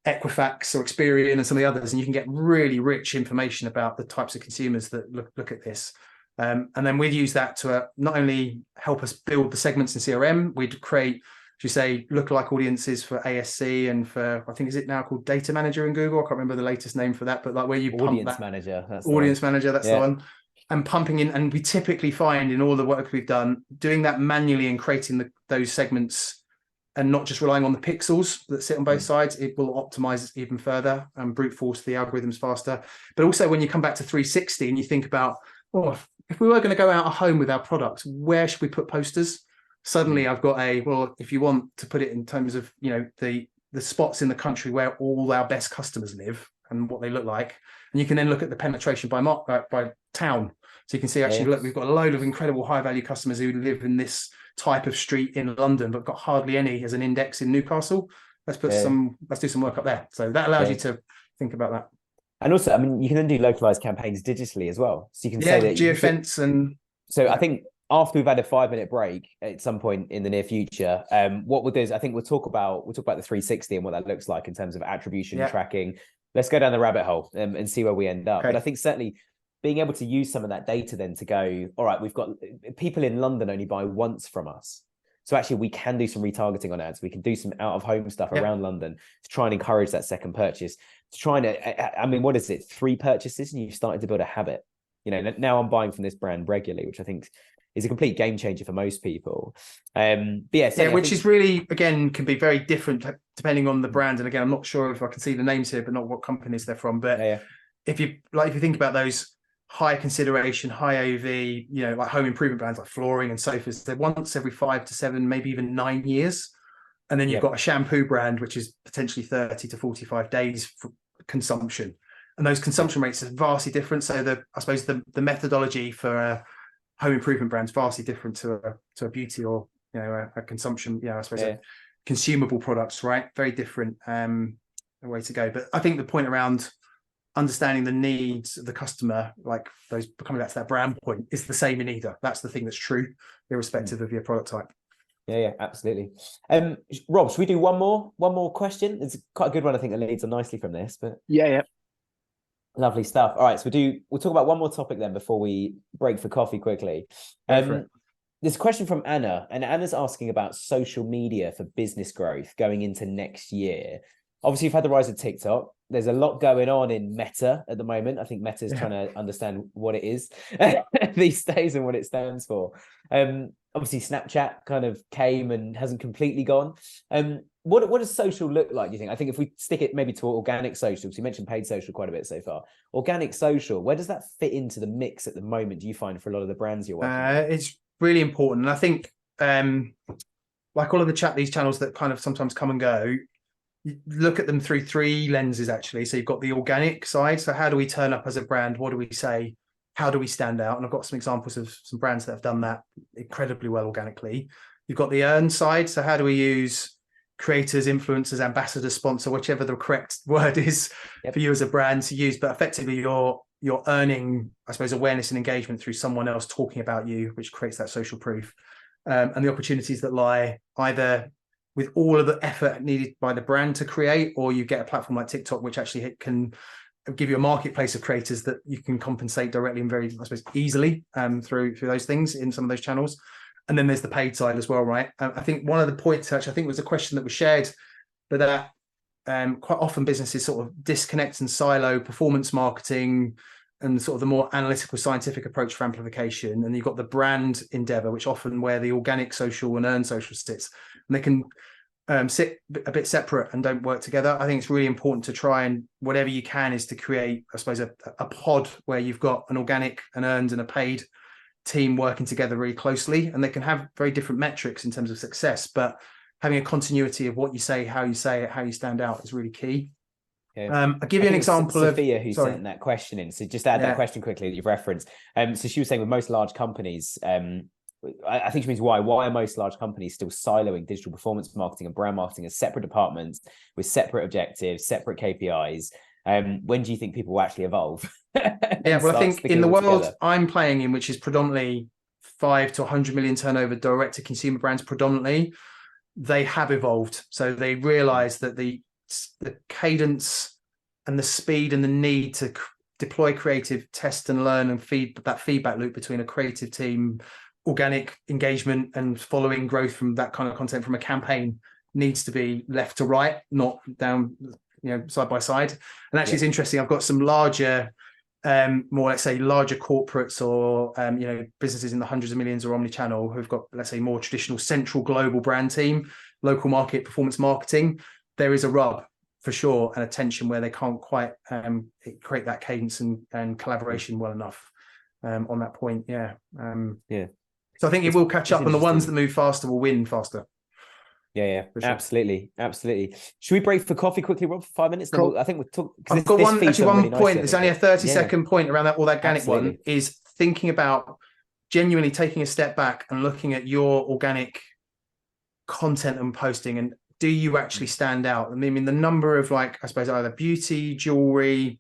Equifax or Experian and some of the others, and you can get really rich information about the types of consumers that look at this. And then we'd use that to not only help us build the segments in CRM, we'd create, as you say, lookalike audiences for ASC and for, I think, is it now called Data Manager in Google? I can't remember the latest name for that, but like where you Audience Manager. That's the one. And pumping in, and we typically find in all the work we've done, doing that manually and creating those segments and not just relying on the pixels that sit on both sides, it will optimize even further and brute force the algorithms faster. But also when you come back to 360 and you think about, if we were going to go out of home with our product, where should we put posters? Suddenly I've got if you want to put it in terms of, the spots in the country where all our best customers live and what they look like. And you can then look at the penetration by town. So you can see, actually, look, we've got a load of incredible high value customers who live in this type of street in London, but got hardly any as an index in Newcastle. Let's do some work up there. So that allows you to think about that. And also, I mean, you can then do localized campaigns digitally as well. So you can say that geofence and. So I think after we've had a 5-minute break at some point in the near future, what we'll do is I think we'll talk about the 360 and what that looks like in terms of attribution tracking. Let's go down the rabbit hole and see where we end up. Okay. But I think certainly being able to use some of that data then to go, all right, we've got people in London only buy once from us. So actually we can do some retargeting on ads. We can do some out of home stuff around London to try and encourage that second purchase, to try and, what is it? 3 purchases and you've started to build a habit. Now I'm buying from this brand regularly, which I think is a complete game changer for most people. Which is really, again, can be very different depending on the brand. And again, I'm not sure if I can see the names here, but not what companies they're from. But if you think about those high consideration, high AOV, like home improvement brands like flooring and sofas, they're once every 5 to 7, maybe even 9 years. And then you've got a shampoo brand, which is potentially 30 to 45 days consumption. And those consumption rates are vastly different. So I suppose the methodology for a home improvement brand is vastly different to a beauty or, you know, a consumption, I suppose a consumable products, right? Very different way to go. But I think the point around understanding the needs of the customer, like those coming back to that brand point, is the same in either. That's the thing that's true, irrespective of your product type. Yeah, absolutely. Rob, should we do one more question? It's quite a good one. I think it leads on nicely from this, but yeah. Lovely stuff. All right, so we'll talk about one more topic then before we break for coffee quickly. There's a question from Anna, and Anna's asking about social media for business growth going into next year. Obviously, you've had the rise of TikTok. There's a lot going on in Meta at the moment. I think Meta is trying to understand what it is these days and what it stands for. Obviously, Snapchat kind of came and hasn't completely gone. What does social look like, do you think? I think if we stick it maybe to organic social, because you mentioned paid social quite a bit so far. Organic social, where does that fit into the mix at the moment, do you find, for a lot of the brands you're working with? It's really important. And I think, like all of these channels that kind of sometimes come and go, you look at them through three lenses, actually. So you've got the organic side. So how do we turn up as a brand? What do we say? How do we stand out? And I've got some examples of some brands that have done that incredibly well organically. You've got the earned side. So how do we use creators, influencers, ambassadors, sponsor, whichever the correct word is for you as a brand to use, but effectively you're earning, I suppose, awareness and engagement through someone else talking about you, which creates that social proof. And the opportunities that lie either with all of the effort needed by the brand to create, or you get a platform like TikTok, which actually can give you a marketplace of creators that you can compensate directly and very, I suppose, easily through those things in some of those channels. And then there's the paid side as well, right? I think one of the points, actually, I think was a question that was shared, but that quite often businesses sort of disconnect and silo performance marketing and sort of the more analytical scientific approach for amplification. And you've got the brand endeavor, which often where the organic social and earned social sits, and they can sit a bit separate and don't work together. I think it's really important to try and whatever you can is to create, I suppose, a pod where you've got an organic, an earned and a paid team working together really closely, and they can have very different metrics in terms of success, but having a continuity of what you say, how you say it, how you stand out is really key. I'll give you an example of Sophia who sent that question in. So just add that question quickly that you've referenced. So she was saying with most large companies, I think she means why are most large companies still siloing digital performance marketing and brand marketing as separate departments with separate objectives, separate KPIs? When do you think people will actually evolve? Well, I think in the world I'm playing in, which is predominantly 5 to 100 million turnover direct to consumer brands, predominantly, they have evolved. So they realize that the cadence and the speed and the need to deploy creative, test and learn and feed that feedback loop between a creative team, organic engagement and following growth from that kind of content from a campaign needs to be left to right, not down, side by side. And actually it's interesting. I've got some larger, more, let's say, larger corporates or, businesses in the hundreds of millions or omnichannel who've got, let's say, more traditional central global brand team, local market performance marketing. There is a rub for sure and a tension where they can't quite create that cadence and collaboration well enough on that point. So I think it will catch up, and the ones that move faster will win faster. Yeah, sure. Absolutely. Should we break for coffee quickly, Rob, for 5 minutes? Cool. I think we'll talk. I've got one point. There's only a 30-second point around that. All that organic one is thinking about genuinely taking a step back and looking at your organic content and posting, and do you actually stand out? I mean, the number of, like, I suppose, either beauty, jewelry,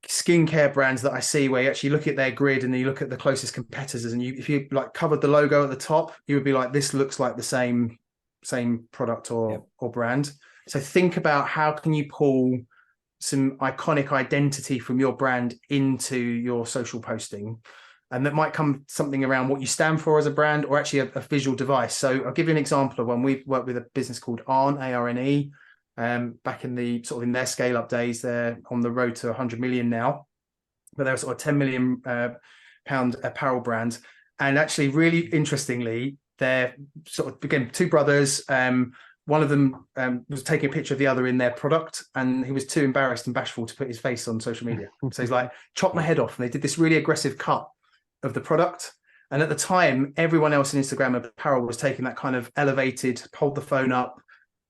skincare brands that I see where you actually look at their grid and you look at the closest competitors, and if you like covered the logo at the top, you would be like, this looks like the same product or brand. So think about how can you pull some iconic identity from your brand into your social posting, and that might come something around what you stand for as a brand, or actually a visual device. So I'll give you an example of when we've worked with a business called Arne, ARNE, back in the sort of in their scale up days. They're on the road to 100 million now, but they're sort of 10 million pound apparel brand. And actually, really interestingly, they're sort of, again, two brothers. One of them was taking a picture of the other in their product, and he was too embarrassed and bashful to put his face on social media. So he's like, chop my head off. And they did this really aggressive cut of the product. And at the time, everyone else in Instagram apparel was taking that kind of elevated, hold the phone up,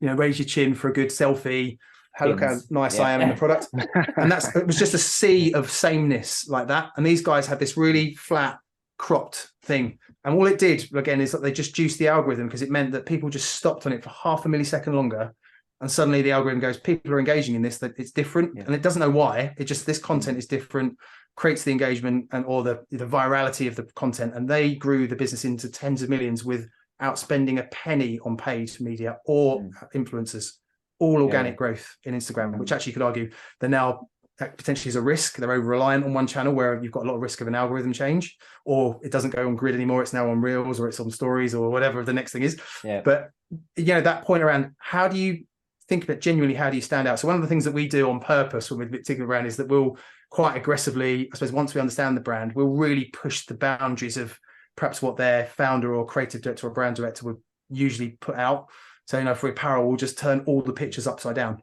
raise your chin for a good selfie. look how nice I am in the product. And it was just a sea of sameness like that. And these guys had this really flat, cropped thing. And all it did, again, is that they just juiced the algorithm, because it meant that people just stopped on it for half a millisecond longer. And suddenly the algorithm goes, people are engaging in this, that it's different. And it doesn't know why. It just, this content is different, creates the engagement or the virality of the content. And they grew the business into tens of millions without spending a penny on paid media or influencers. All organic growth in Instagram, which actually you could argue they're now potentially is a risk. They're over reliant on one channel, where you've got a lot of risk of an algorithm change, or it doesn't go on grid anymore. It's now on Reels, or it's on Stories, or whatever the next thing is. But that point around, how do you think about genuinely, how do you stand out? So one of the things that we do on purpose with a particular brand is that we'll quite aggressively, I suppose, once we understand the brand, we'll really push the boundaries of perhaps what their founder or creative director or brand director would usually put out. So, for apparel, we'll just turn all the pictures upside down.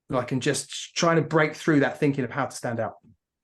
And just trying to break through that thinking of how to stand out.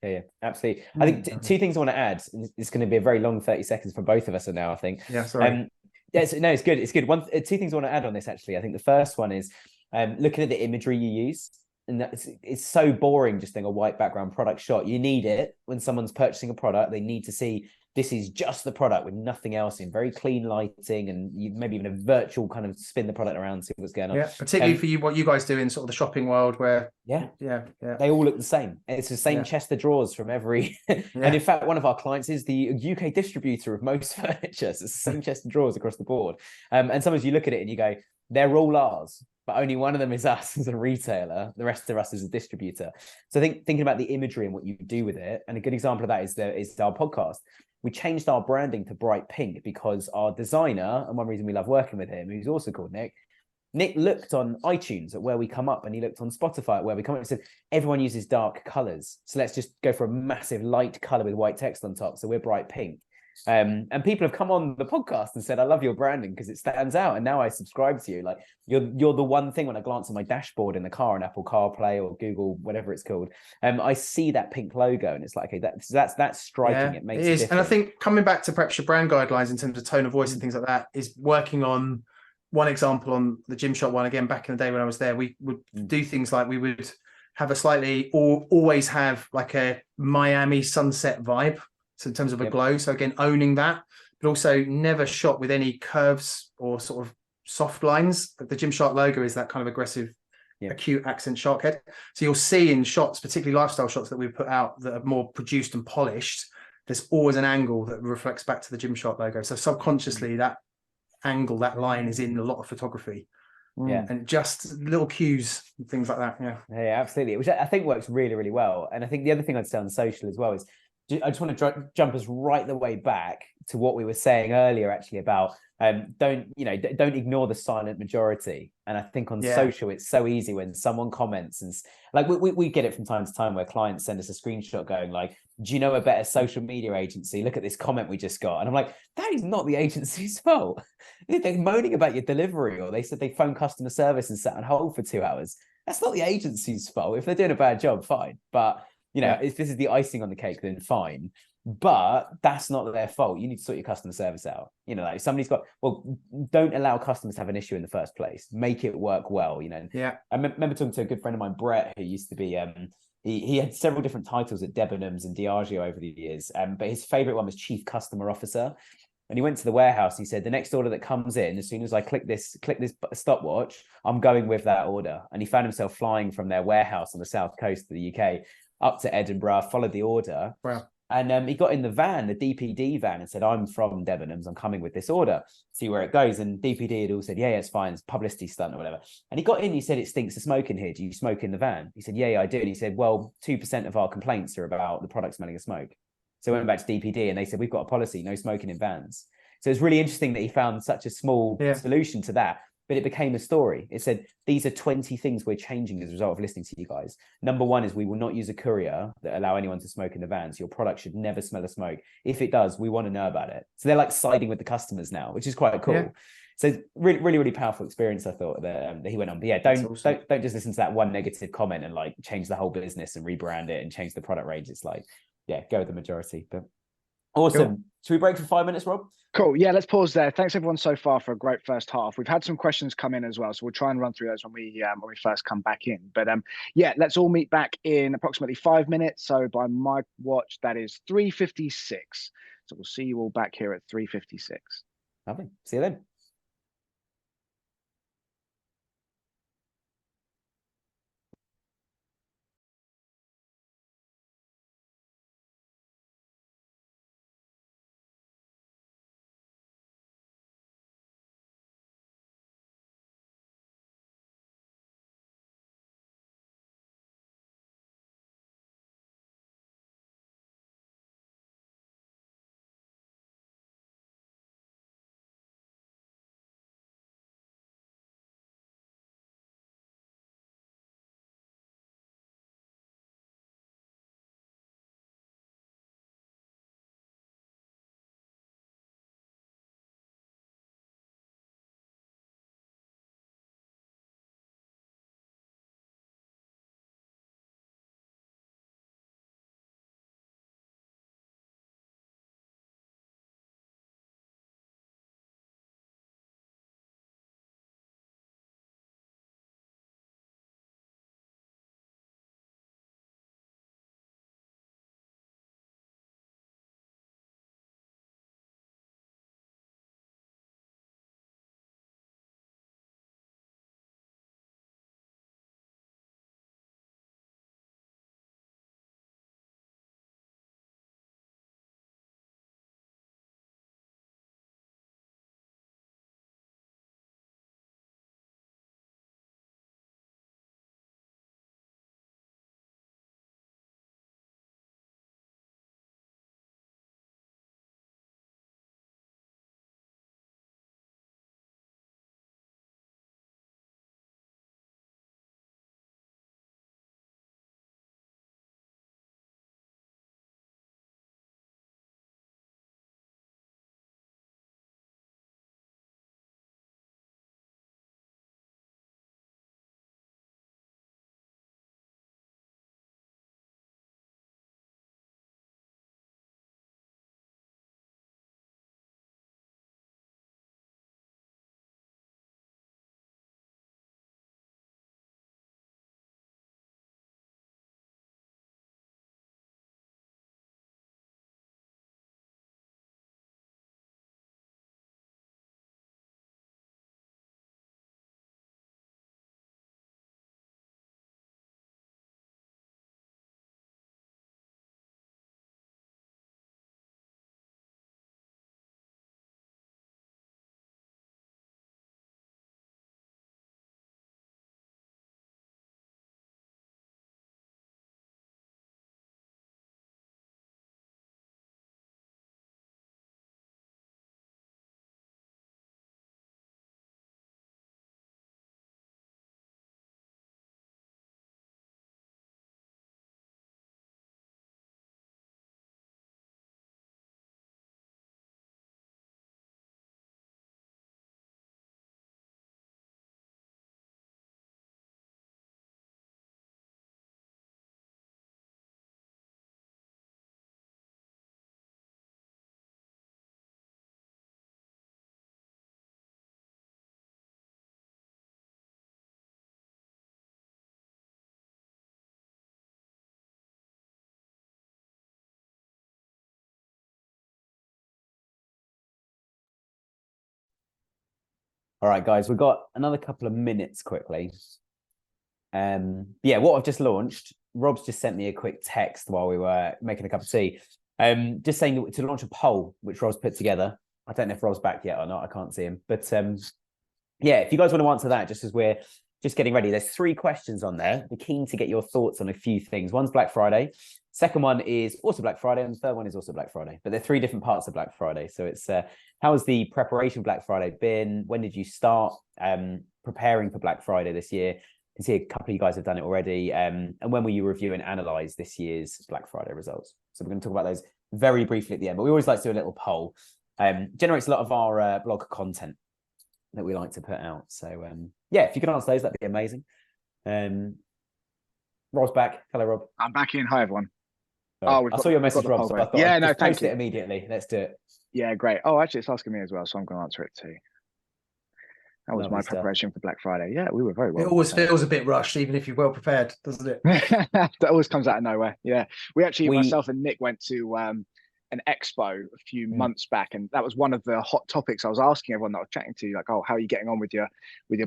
Yeah, absolutely. I think two things I want to add. It's going to be a very long 30 seconds for both of us now, I think. Yeah, sorry. It's good. It's good. Two things I want to add on this, actually. I think the first one is looking at the imagery you use. And it's so boring just doing a white background product shot. You need it when someone's purchasing a product. They need to see this is just the product with nothing else in, very clean lighting, and maybe even a virtual kind of spin the product around, see what's going on. Yeah, particularly for you, what you guys do in sort of the shopping world, where they all look the same. It's the same chest of drawers from every. And in fact, one of our clients is the UK distributor of most furniture. So it's the same chest of drawers across the board. And sometimes you look at it and you go, they're all ours, but only one of them is us as a retailer. The rest of us is a distributor. So I think thinking about the imagery and what you do with it, and a good example of that is our podcast. We changed our branding to bright pink because our designer, and one reason we love working with him, who's also called Nick looked on iTunes at where we come up, and he looked on Spotify at where we come up, and said, everyone uses dark colors. So let's just go for a massive light color with white text on top. So we're bright pink. And people have come on the podcast and said, I love your branding because it stands out. And now I subscribe to you. Like you're the one thing when I glance at my dashboard in the car on Apple CarPlay or Google, whatever it's called. I see that pink logo and it's like, okay, that's striking. It makes it different. And I think coming back to perhaps your brand guidelines in terms of tone of voice and things like that is working on one example on the Gymshark one. Again, back in the day when I was there, we would do things like we would have a slightly, or always have like a Miami sunset vibe. So in terms of a glow, so again, owning that, but also never shot with any curves or sort of soft lines. But the Gymshark logo is that kind of aggressive, acute accent shark head. So you'll see in shots, particularly lifestyle shots that we put out that are more produced and polished, there's always an angle that reflects back to the Gymshark logo. So subconsciously that angle, that line is in a lot of photography. And just little cues and things like that. Yeah, absolutely. Which I think works really, really well. And I think the other thing I'd say on social as well is, I just want to jump us right the way back to what we were saying earlier, actually, about don't ignore the silent majority. And I think on social, it's so easy when someone comments, and like we get it from time to time where clients send us a screenshot going like, do you know a better social media agency? Look at this comment we just got. And I'm like, that is not the agency's fault. They're moaning about your delivery, or they said they phoned customer service and sat on hold for 2 hours. That's not the agency's fault. If they're doing a bad job, fine. But if this is the icing on the cake, then fine. But that's not their fault. You need to sort your customer service out. Like somebody's got, don't allow customers to have an issue in the first place. Make it work well, I remember talking to a good friend of mine, Brett, who used to be, he had several different titles at Debenhams and Diageo over the years. But his favorite one was Chief Customer Officer. And he went to the warehouse. He said, the next order that comes in, as soon as I click this stopwatch, I'm going with that order. And he found himself flying from their warehouse on the south coast of the UK up to Edinburgh, followed the order. Wow. And he got in the van, the DPD van, and said, I'm from Debenhams, I'm coming with this order, see where it goes. And DPD had all said, yeah, it's fine, it's publicity stunt or whatever. And he got in, he said, it stinks of smoke in here. Do you smoke in the van? He said, yeah, I do. And he said, well, 2% of our complaints are about the product smelling of smoke. So I went back to DPD and they said, we've got a policy, no smoking in vans. So it's really interesting that he found such a small solution to that. But it became a story. It said, these are 20 things we're changing as a result of listening to you guys. Number one is we will not use a courier that allow anyone to smoke in the vans. Your product should never smell of smoke. If it does, we want to know about it. So they're like siding with the customers now, which is quite cool. Yeah. So really, really, really powerful experience, I thought, that he went on. But yeah, don't just listen to that one negative comment and like change the whole business and rebrand it and change the product range. It's like, go with the majority. But Awesome. Cool. Should we break for 5 minutes, Rob? Cool. Yeah, let's pause there. Thanks everyone so far for a great first half. We've had some questions come in as well, so we'll try and run through those when we first come back in. But yeah, let's all meet back in approximately 5 minutes. So by my watch, that is 3:56. So we'll see you all back here at 3:56. Lovely. See you then. All right, guys, we've got another couple of minutes quickly. Yeah, what I've just launched, Rob's just sent me a quick text while we were making a cup of tea. Just saying to launch a poll, which Rob's put together. I don't know if Rob's back yet or not. I can't see him. But yeah, if you guys want to answer that, just as we're just getting ready, there's 3 questions on there. We're keen to get your thoughts on a few things. One's Black Friday. Second one is also Black Friday. And the third one is also Black Friday. But they're 3 different parts of Black Friday. So it's how has the preparation of Black Friday been? When did you start preparing for Black Friday this year? I can see a couple of you guys have done it already. And when will you review and analyze this year's Black Friday results? So we're going to talk about those very briefly at the end. But we always like to do a little poll. Generates a lot of our blog content that we like to put out. So yeah, if you could answer those, that'd be amazing. Rob's back. Hello, Rob. I'm back in. Hi, everyone. Oh, I saw your we've got message, the Rob, poll so I going. thought Yeah, I'd no, just thank post you. it immediately. Let's do it. Yeah, great. Oh, actually, it's asking me as well, so I'm going to answer it too. That was Lovely my stuff. preparation for Black Friday. Yeah, we were very well. It always feels a bit rushed, even if you're well prepared, doesn't it? That always comes out of nowhere. Yeah, We myself and Nick went to an expo a few months back, and that was one of the hot topics I was asking everyone that I was chatting to, like, oh, how are you getting on with your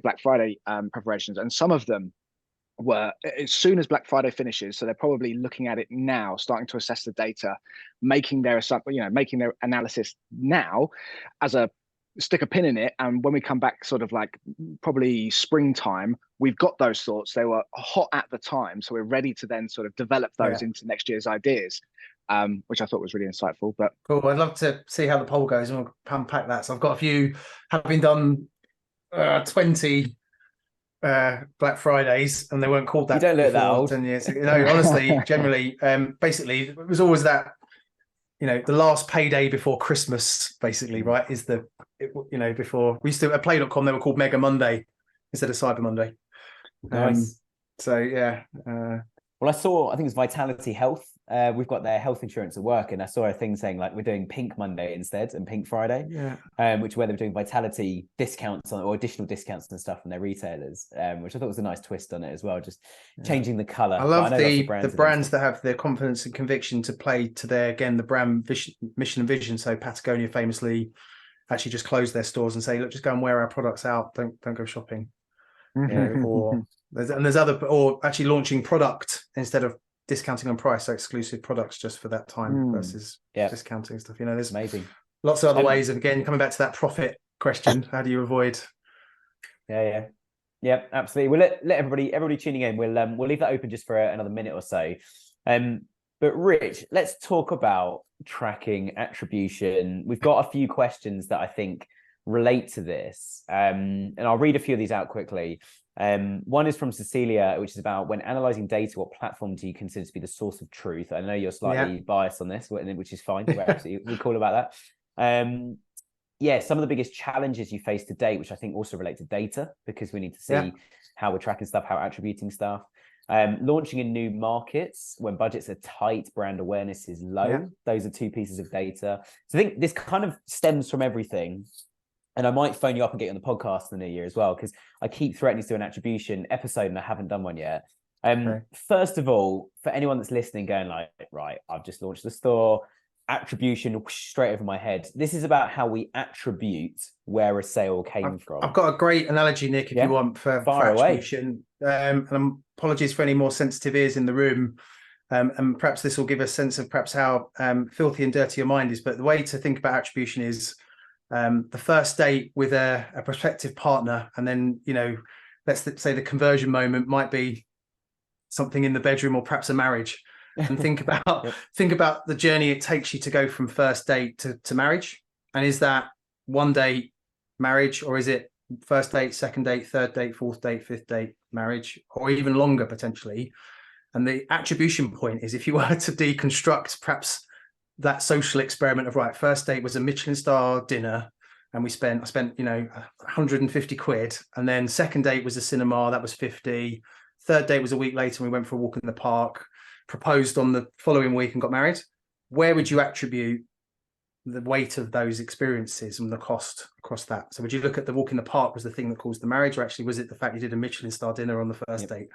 Black Friday preparations? And some of them were, as soon as Black Friday finishes, so they're probably looking at it now, starting to assess the data, making their making their analysis now, as a stick a pin in it, and when we come back sort of like probably springtime, we've got those thoughts. They were hot at the time, so we're ready to then sort of develop those into next year's ideas, which I thought was really insightful. But cool, I'd love to see how the poll goes, and we'll unpack that. So I've got a few, having done 20 Black Fridays, and they weren't called that. You don't look before, that old. 10 years ago. No, honestly, generally, basically, it was always that, the last payday before Christmas, basically, right? Is before we used to at Play.com, they were called Mega Monday instead of Cyber Monday. Nice. So yeah. Well, I think it's Vitality Health. We've got their health insurance at work, and I saw a thing saying like we're doing Pink Monday instead and Pink Friday, which where they're doing Vitality discounts or additional discounts and stuff from their retailers, which I thought was a nice twist on it as well, just changing the color. I love the brands that have the confidence and conviction to play to their, again, the brand mission and vision. So Patagonia famously actually just closed their stores and say, look, just go and wear our products out. Don't go shopping. Or actually launching product instead of discounting on price, so exclusive products just for that time versus discounting stuff. There's amazing lots of other ways. And again, coming back to that profit question, how do you avoid? Yeah, absolutely. We'll let everybody tuning in. We'll leave that open just for another minute or so. But Rich, let's talk about tracking, attribution. We've got a few questions that I think relate to this, and I'll read a few of these out quickly. One is from Cecilia, which is about, when analyzing data, what platform do you consider to be the source of truth? I know you're slightly biased on this, which is fine. We're cool about that. Some of the biggest challenges you face to date, which I think also relate to data, because we need to see how we're tracking stuff, how we're attributing stuff. Launching in new markets when budgets are tight, brand awareness is low. Those are two pieces of data. So I think this kind of stems from everything. And I might phone you up and get you on the podcast in the new year as well, because I keep threatening to do an attribution episode and I haven't done one yet. First of all, for anyone that's listening going like, right, I've just launched the store, attribution straight over my head. This is about how we attribute where a sale came from. I've got a great analogy, Nick, if you want, for attribution. And apologies for any more sensitive ears in the room. And perhaps this will give a sense of perhaps how filthy and dirty your mind is. But the way to think about attribution is the first date with a prospective partner, and then let's say the conversion moment might be something in the bedroom or perhaps a marriage, and think about the journey it takes you to go from first date to marriage. And is that one date marriage, or is it first date, second date, third date, fourth date, fifth date marriage, or even longer potentially? And the attribution point is, if you were to deconstruct perhaps that social experiment of, right, first date was a Michelin star dinner and I spent 150 quid, and then second date was a cinema, that was 50, third date was a week later and we went for a walk in the park, proposed on the following week and got married. Where would you attribute the weight of those experiences and the cost across that? So would you look at the walk in the park was the thing that caused the marriage, or actually was it the fact you did a Michelin star dinner on the first date?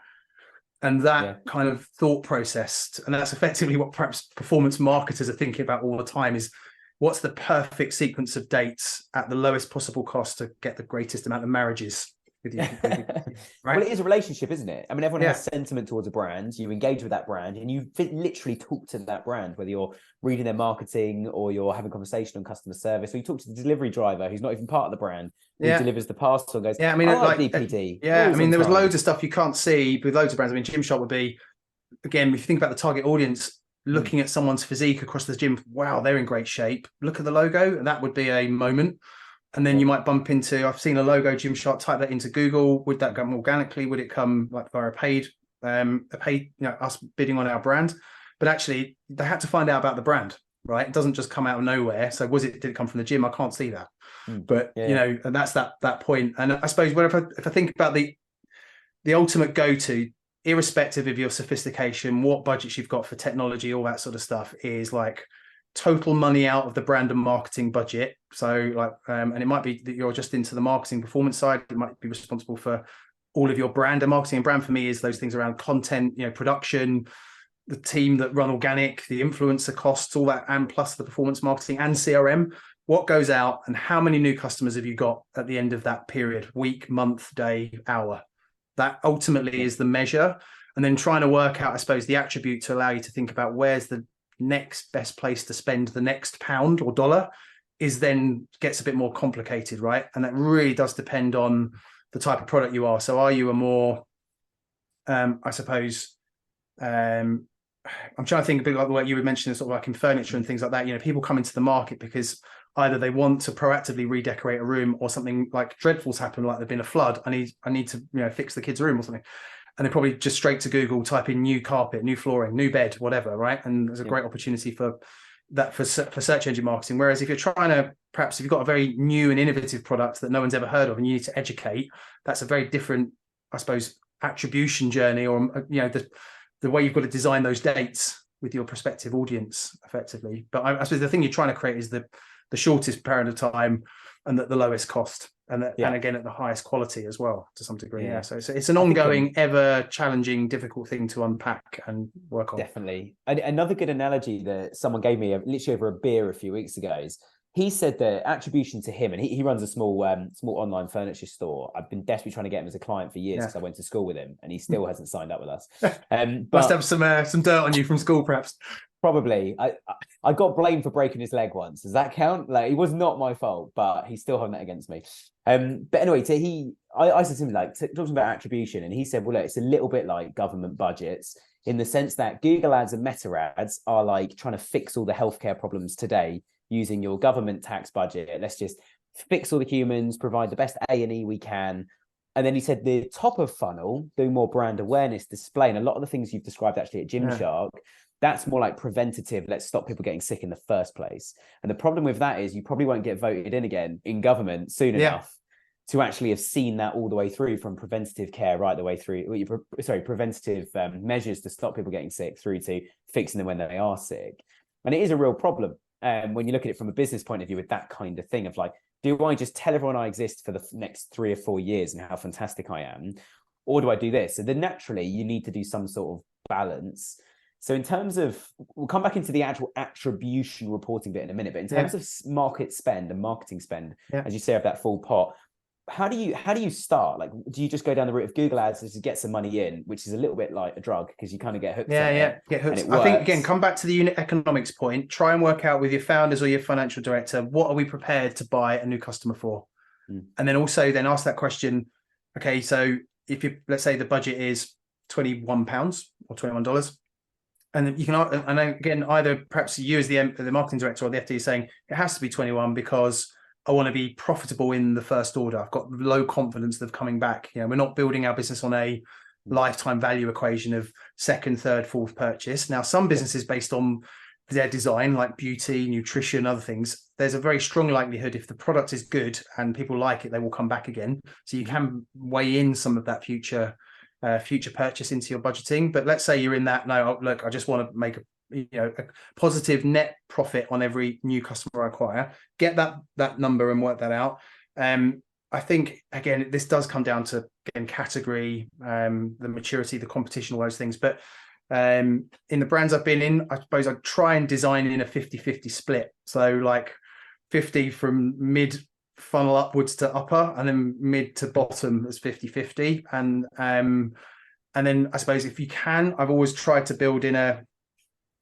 And that kind of thought process, and that's effectively what perhaps performance marketers are thinking about all the time, is what's the perfect sequence of dates at the lowest possible cost to get the greatest amount of marriages with you. Right? Well, it is a relationship, isn't it? I mean, everyone has sentiment towards a brand. You engage with that brand and you literally talk to that brand, whether you're reading their marketing or you're having a conversation on customer service, or you talk to the delivery driver who's not even part of the brand, who delivers the parcel and goes, I mean, like DPD. I mean, there was loads of stuff you can't see with loads of brands. I mean, Gymshark would be, again, if you think about the target audience, looking at someone's physique across the gym, wow, they're in great shape. Look at the logo, and that would be a moment. And then you might bump into, I've seen a logo, Gymshark, type that into Google. Would that come organically? Would it come like via a paid, us bidding on our brand? But actually, they had to find out about the brand, right? It doesn't just come out of nowhere. So did it come from the gym? I can't see that. But, and that's that point. And I suppose if I think about the ultimate go-to, irrespective of your sophistication, what budgets you've got for technology, all that sort of stuff is like total money out of the brand and marketing budget. So like, and it might be that you're just into the marketing performance side. You might be responsible for all of your brand and marketing. And brand for me is those things around content, production, the team that run organic, the influencer costs, all that, and plus the performance marketing and CRM. What goes out and how many new customers have you got at the end of that period? Week, month, day, hour. That ultimately is the measure. And then trying to work out, I suppose, the attribute to allow you to think about where's the next best place to spend the next pound or dollar is then gets a bit more complicated, right? And that really does depend on the type of product you are. So are you a more, I suppose, I'm trying to think a bit like what you were mentioning, sort of like in furniture and things like that. People come into the market because either they want to proactively redecorate a room or something like dreadful's happened, like there's been a flood. I need to fix the kids' room or something. And they're probably just straight to Google, type in new carpet, new flooring, new bed, whatever, right? And there's a great opportunity for that for search engine marketing. Whereas if you're trying to, perhaps if you've got a very new and innovative product that no one's ever heard of and you need to educate, that's a very different, I suppose, attribution journey, or the way you've got to design those dates with your prospective audience effectively. But I suppose the thing you're trying to create is the shortest period of time and the lowest cost, and again at the highest quality as well to some degree. So it's an ongoing, ever challenging, difficult thing to unpack and work on. Definitely. Another good analogy that someone gave me literally over a beer a few weeks ago is, he said that attribution to him, and he runs a small online furniture store. I've been desperately trying to get him as a client for years because I went to school with him, and he still hasn't signed up with us. Must have some dirt on you from school, perhaps. Probably. I got blamed for breaking his leg once. Does that count? Like, it was not my fault, but he's still holding that against me. But anyway, I said to him, talking about attribution, and he said, well, look, it's a little bit like government budgets in the sense that Google ads and Meta ads are like trying to fix all the healthcare problems today using your government tax budget. Let's just fix all the humans, provide the best A&E we can. And then he said the top of funnel, doing more brand awareness, display, and a lot of the things you've described actually at Gymshark, that's more like preventative. Let's stop people getting sick in the first place. And the problem with that is you probably won't get voted in again in government soon enough to actually have seen that all the way through, from preventative care right the way through, preventative measures to stop people getting sick through to fixing them when they are sick. And it is a real problem. When you look at it from a business point of view with that kind of thing of like, do I just tell everyone I exist for the next 3 or 4 years and how fantastic I am? Or do I do this? So then naturally you need to do some sort of balance. So in terms of, we'll come back into the actual attribution reporting bit in a minute, but in terms of market spend and marketing spend, as you say, of that full pot, how do you start? Like, do you just go down the route of Google ads to get some money in, which is a little bit like a drug because you kind of get hooked? Get hooked. I think, again, come back to the unit economics point. Try and work out with your founders or your financial director, what are we prepared to buy a new customer for? And then also then ask that question. Okay, so if you, let's say the budget is £21 or $21, and then you can, and again, either perhaps you as the marketing director or the FD is saying it has to be 21 because I want to be profitable in the first order. I've got low confidence of coming back. We're not building our business on a lifetime value equation of second, third, fourth purchase. Now, some businesses based on their design, like beauty, nutrition, other things, there's a very strong likelihood if the product is good and people like it, they will come back again. So you can weigh in some of that future purchase into your budgeting. But let's say you're in that, no, look, I just want to make a positive net profit on every new customer I acquire. Get that number and work that out. I think, again, this does come down to, again, category, the maturity, the competition, all those things. But in the brands I've been in, I suppose I try and design in a 50-50 split. So like 50 from mid funnel upwards to upper, and then mid to bottom as 50-50. And then I suppose if you can, I've always tried to build in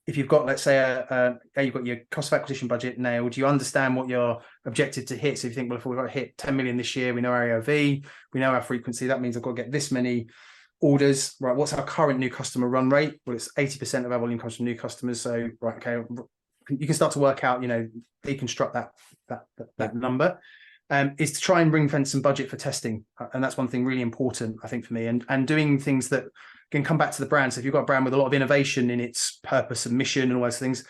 if you've got, let's say, you've got your cost of acquisition budget nailed, you understand what your objective to hit. So if you think, well, if we've got to hit 10 million this year, we know our AOV, we know our frequency, that means I've got to get this many orders, right? What's our current new customer run rate? Well, it's 80% of our volume comes from new customers. So, right, okay, you can start to work out, deconstruct that number. Is to try and ring fence some budget for testing. And that's one thing really important, I think, for me, and doing things that can come back to the brand. So if you've got a brand with a lot of innovation in its purpose and mission and all those things,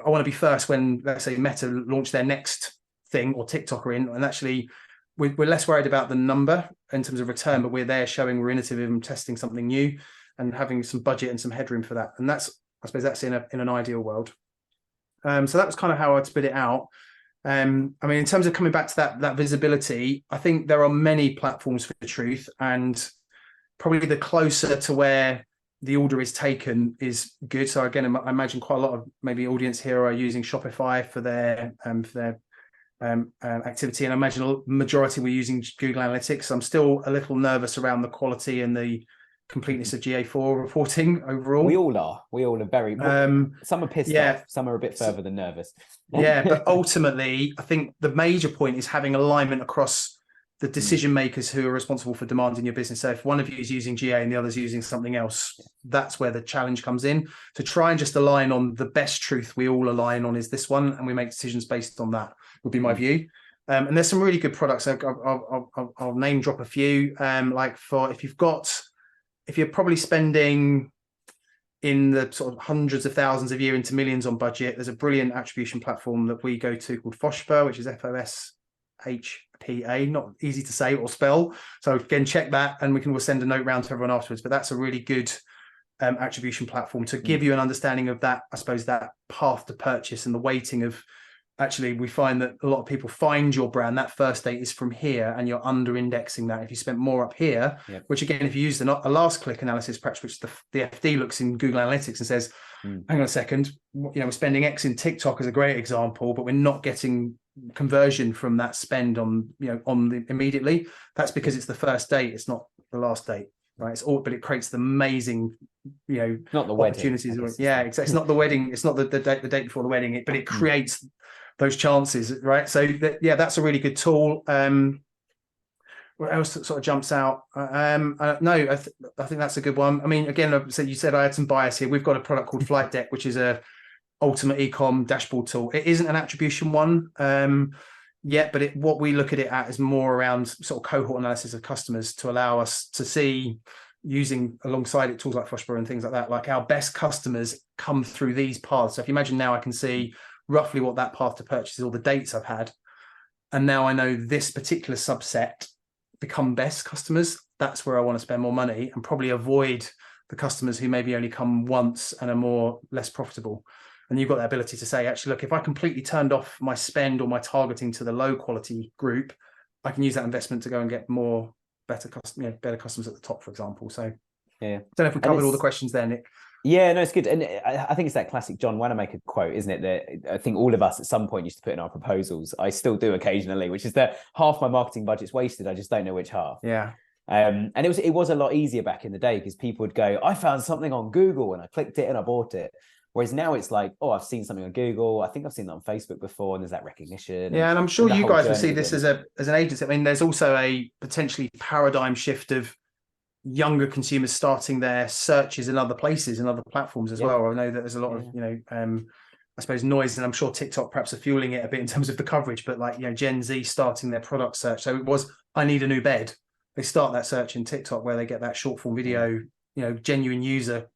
I want to be first when, let's say, Meta launch their next thing, or TikTok are in, and actually we're less worried about the number in terms of return, but we're there showing we're innovative and testing something new. and having some budget and some headroom for that. And I suppose that's in an ideal world. So that was kind of how I'd spit it out. I mean, in terms of coming back to that visibility, I think there are many platforms for the truth, and probably the closer to where the order is taken is good. So again, I imagine quite a lot of maybe audience here are using Shopify for their activity, and I imagine a majority were using Google Analytics. I'm still a little nervous around the quality and the completeness of GA4 reporting overall. We all are very some are pissed off, some are a bit further than nervous. But ultimately I think the major point is having alignment across the decision makers who are responsible for demand in your business. So if one of you is using GA and the other's using something else, that's where the challenge comes in. To try and just align on the best truth we all align on is this one, and we make decisions based on that, would be my view. And there's some really good products. I'll name drop a few. Like if you're probably spending in the sort of hundreds of thousands of year into millions on budget, there's a brilliant attribution platform that we go to called Foshpa, which is FOSHPA, not easy to say or spell. So again, check that, and we can send a note round to everyone afterwards. But that's a really good attribution platform to give you an understanding of that, I suppose, that path to purchase and the weighting of. Actually, we find that a lot of people find your brand, that first date is from here, and you're under indexing that. If you spent more up here, which again, if you use a last click analysis, perhaps, which the FD looks in Google Analytics and says, hang on a second, we're spending X in TikTok as a great example, but we're not getting conversion from that spend immediately. That's because it's the first date, it's not the last date. Right, but it creates the amazing, not the opportunities. Wedding, exactly. It's not the wedding. It's not the date before the wedding. But it creates those chances, right? So that's a really good tool. What else sort of jumps out? I think that's a good one. I mean, again, so you said I had some bias here. We've got a product called Flight Deck, which is a ultimate ECOM dashboard tool. It isn't an attribution one. But what we look at it at is more around sort of cohort analysis of customers to allow us to see, using alongside it tools like Foshpa and things like that, like our best customers come through these paths. So if you imagine now I can see roughly what that path to purchase is, all the dates I've had, and now I know this particular subset become best customers. That's where I want to spend more money and probably avoid the customers who maybe only come once and are less profitable. And you've got the ability to say, actually, look, if I completely turned off my spend or my targeting to the low quality group, I can use that investment to go and get better customers at the top, for example. So I don't know if we covered all the questions there, Nick. Yeah, no, it's good. And I think it's that classic John Wanamaker quote, isn't it? That I think all of us at some point used to put in our proposals. I still do occasionally, which is that half my marketing budget's wasted. I just don't know which half. Yeah. And it was a lot easier back in the day because people would go, I found something on Google and I clicked it and I bought it. Whereas now it's like, oh, I've seen something on Google. I think I've seen that on Facebook before, and there's that recognition. Yeah, and I'm sure you guys will see this as an agency. I mean, there's also a potentially paradigm shift of younger consumers starting their searches in other places and other platforms as well. I know that there's a lot of, I suppose, noise, and I'm sure TikTok perhaps are fueling it a bit in terms of the coverage, but like, Gen Z starting their product search. So it was, I need a new bed. They start that search in TikTok where they get that short form video, genuine user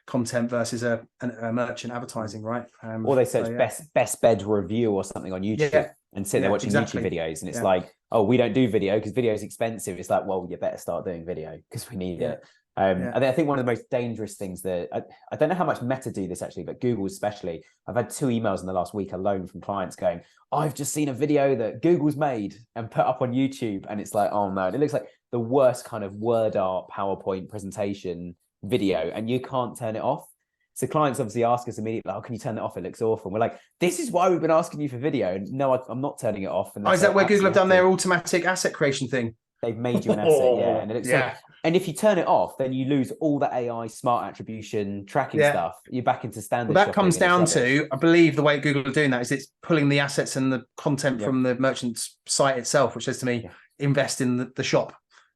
content versus a merchant advertising, right? Or they search best bed review or something on YouTube and sit there watching YouTube videos, and it's like, oh, we don't do video because video is expensive. It's like, well, you better start doing video because we need it. I think one of the most dangerous things that I don't know how much Meta do this actually, but Google especially, I've had 2 emails in the last week alone from clients going, I've just seen a video that Google's made and put up on YouTube, and it's like, oh no, it looks like the worst kind of word art PowerPoint presentation video, and you can't turn it off. So clients obviously ask us immediately, oh, can you turn it off? It looks awful. And we're like, this is why we've been asking you for video. And no, I'm not turning it off. And is that where Google have done their automatic asset creation thing? They've made you an asset, and it looks like, and if you turn it off, then you lose all the AI smart attribution tracking stuff. You're back into standard. Well, that comes down to, I believe the way Google are doing that is it's pulling the assets and the content from the merchant's site itself, which says to me, invest in the shop.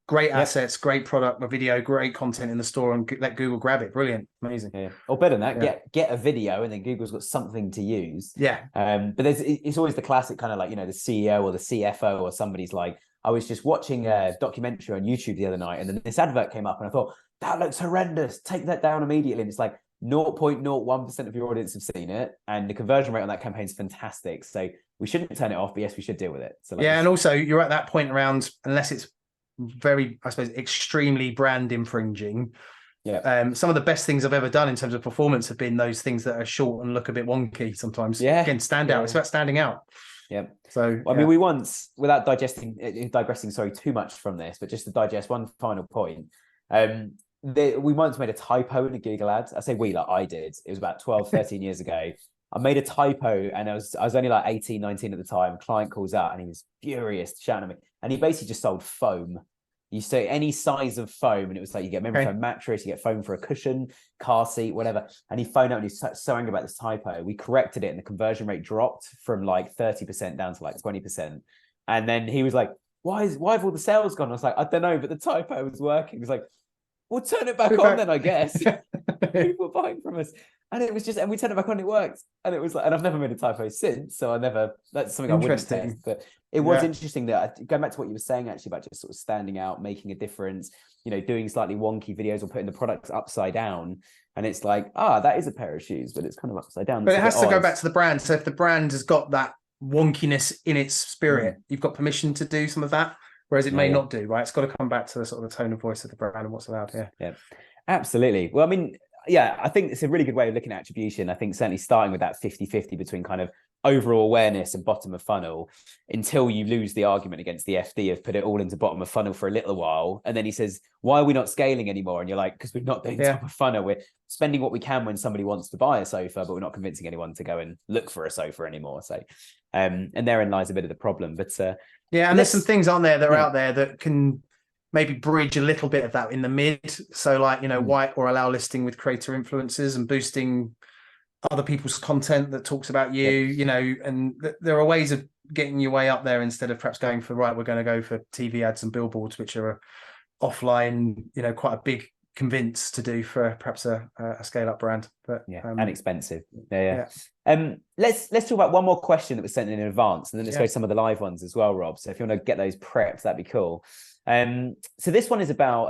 Great assets, great product, a video, great content in the store, and let Google grab it. Brilliant, amazing. Yeah. Or better than that, get a video, and then Google's got something to use. Yeah. But it's always the classic kind of like, the CEO or the CFO or somebody's like, I was just watching a documentary on YouTube the other night, and then this advert came up, and I thought, that looks horrendous. Take that down immediately. And it's like 0.01% of your audience have seen it, and the conversion rate on that campaign is fantastic. So we shouldn't turn it off, but yes, we should deal with it. So and also you're at that point around, unless it's very, I suppose, extremely brand infringing, Yeah. Some of the best things I've ever done in terms of performance have been those things that are short and look a bit wonky sometimes. Yeah. Again, stand out. It's about standing out. Yeah. So, I mean, we once, without digressing, sorry, too much from this, but just to digest one final point, we once made a typo in a Google ad. I say we, like I did. It was about 12, 13 years ago. I made a typo and I was only like 18, 19 at the time. Client calls out and he was furious, shouting at me. And he basically just sold foam. You say any size of foam, and it was like you get memory foam mattress, you get foam for a cushion, car seat, whatever. And he phoned up and he's so angry about this typo. We corrected it and the conversion rate dropped from like 30% down to like 20%. And then he was like, why have all the sales gone? I was like, I don't know, but the typo was working. He was like, we'll turn it back on then, I guess. People are buying from us. And it was just, and we turned it back on, it worked. And it was like, and I've never made a typo since. So that's something I wouldn't test. But it was interesting that, going back to what you were saying actually about just sort of standing out, making a difference, doing slightly wonky videos or putting the products upside down. And it's like, that is a pair of shoes, but it's kind of upside down. But it has to go back to the brand. So if the brand has got that wonkiness in its spirit, you've got permission to do some of that. Whereas it may not do, right? It's got to come back to the sort of the tone of voice of the brand and what's allowed here. Yeah, absolutely. Well, I mean, I think it's a really good way of looking at attribution. I think certainly starting with that 50-50 between kind of overall awareness and bottom of funnel until you lose the argument against the FD of put it all into bottom of funnel for a little while. And then he says, why are we not scaling anymore? And you're like, because we're not doing top of funnel. We're spending what we can when somebody wants to buy a sofa, but we're not convincing anyone to go and look for a sofa anymore. So, and therein lies a bit of the problem. But and there's some things on there that are out there that can maybe bridge a little bit of that in the mid. So like, white or allow listing with creator influencers and boosting other people's content that talks about you, and there are ways of getting your way up there instead of perhaps going for, we're going to go for TV ads and billboards, which are offline, quite a big convince to do for perhaps a scale up brand, but and expensive. Let's talk about one more question that was sent in advance, and then let's go to some of the live ones as well, Rob. So if you want to get those prepped, that'd be cool. So this one is about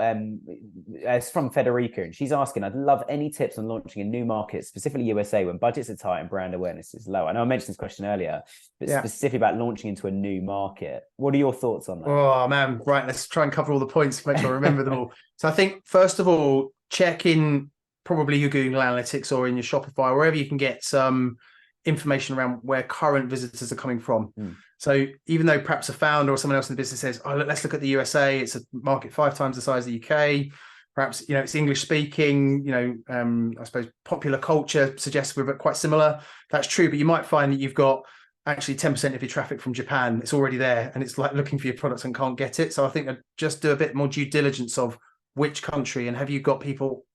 it's from Federica, and she's asking, I'd love any tips on launching a new market, specifically USA, when budgets are tight and brand awareness is low. I know I mentioned this question earlier, but specifically about launching into a new market. What are your thoughts on that? Oh man, right, let's try and cover all the points to make sure I remember them all. So I think first of all, check in probably your Google Analytics or in your Shopify, wherever you can get some information around where current visitors are coming from. So even though perhaps a founder or someone else in the business says, let's look at the USA, it's a market 5 times the size of the UK, perhaps it's English speaking, I suppose popular culture suggests we're quite similar. That's true, but you might find that you've got actually 10% of your traffic from Japan. It's already there and it's like looking for your products and can't get it. So I think I'd just do a bit more due diligence of which country, and have you got people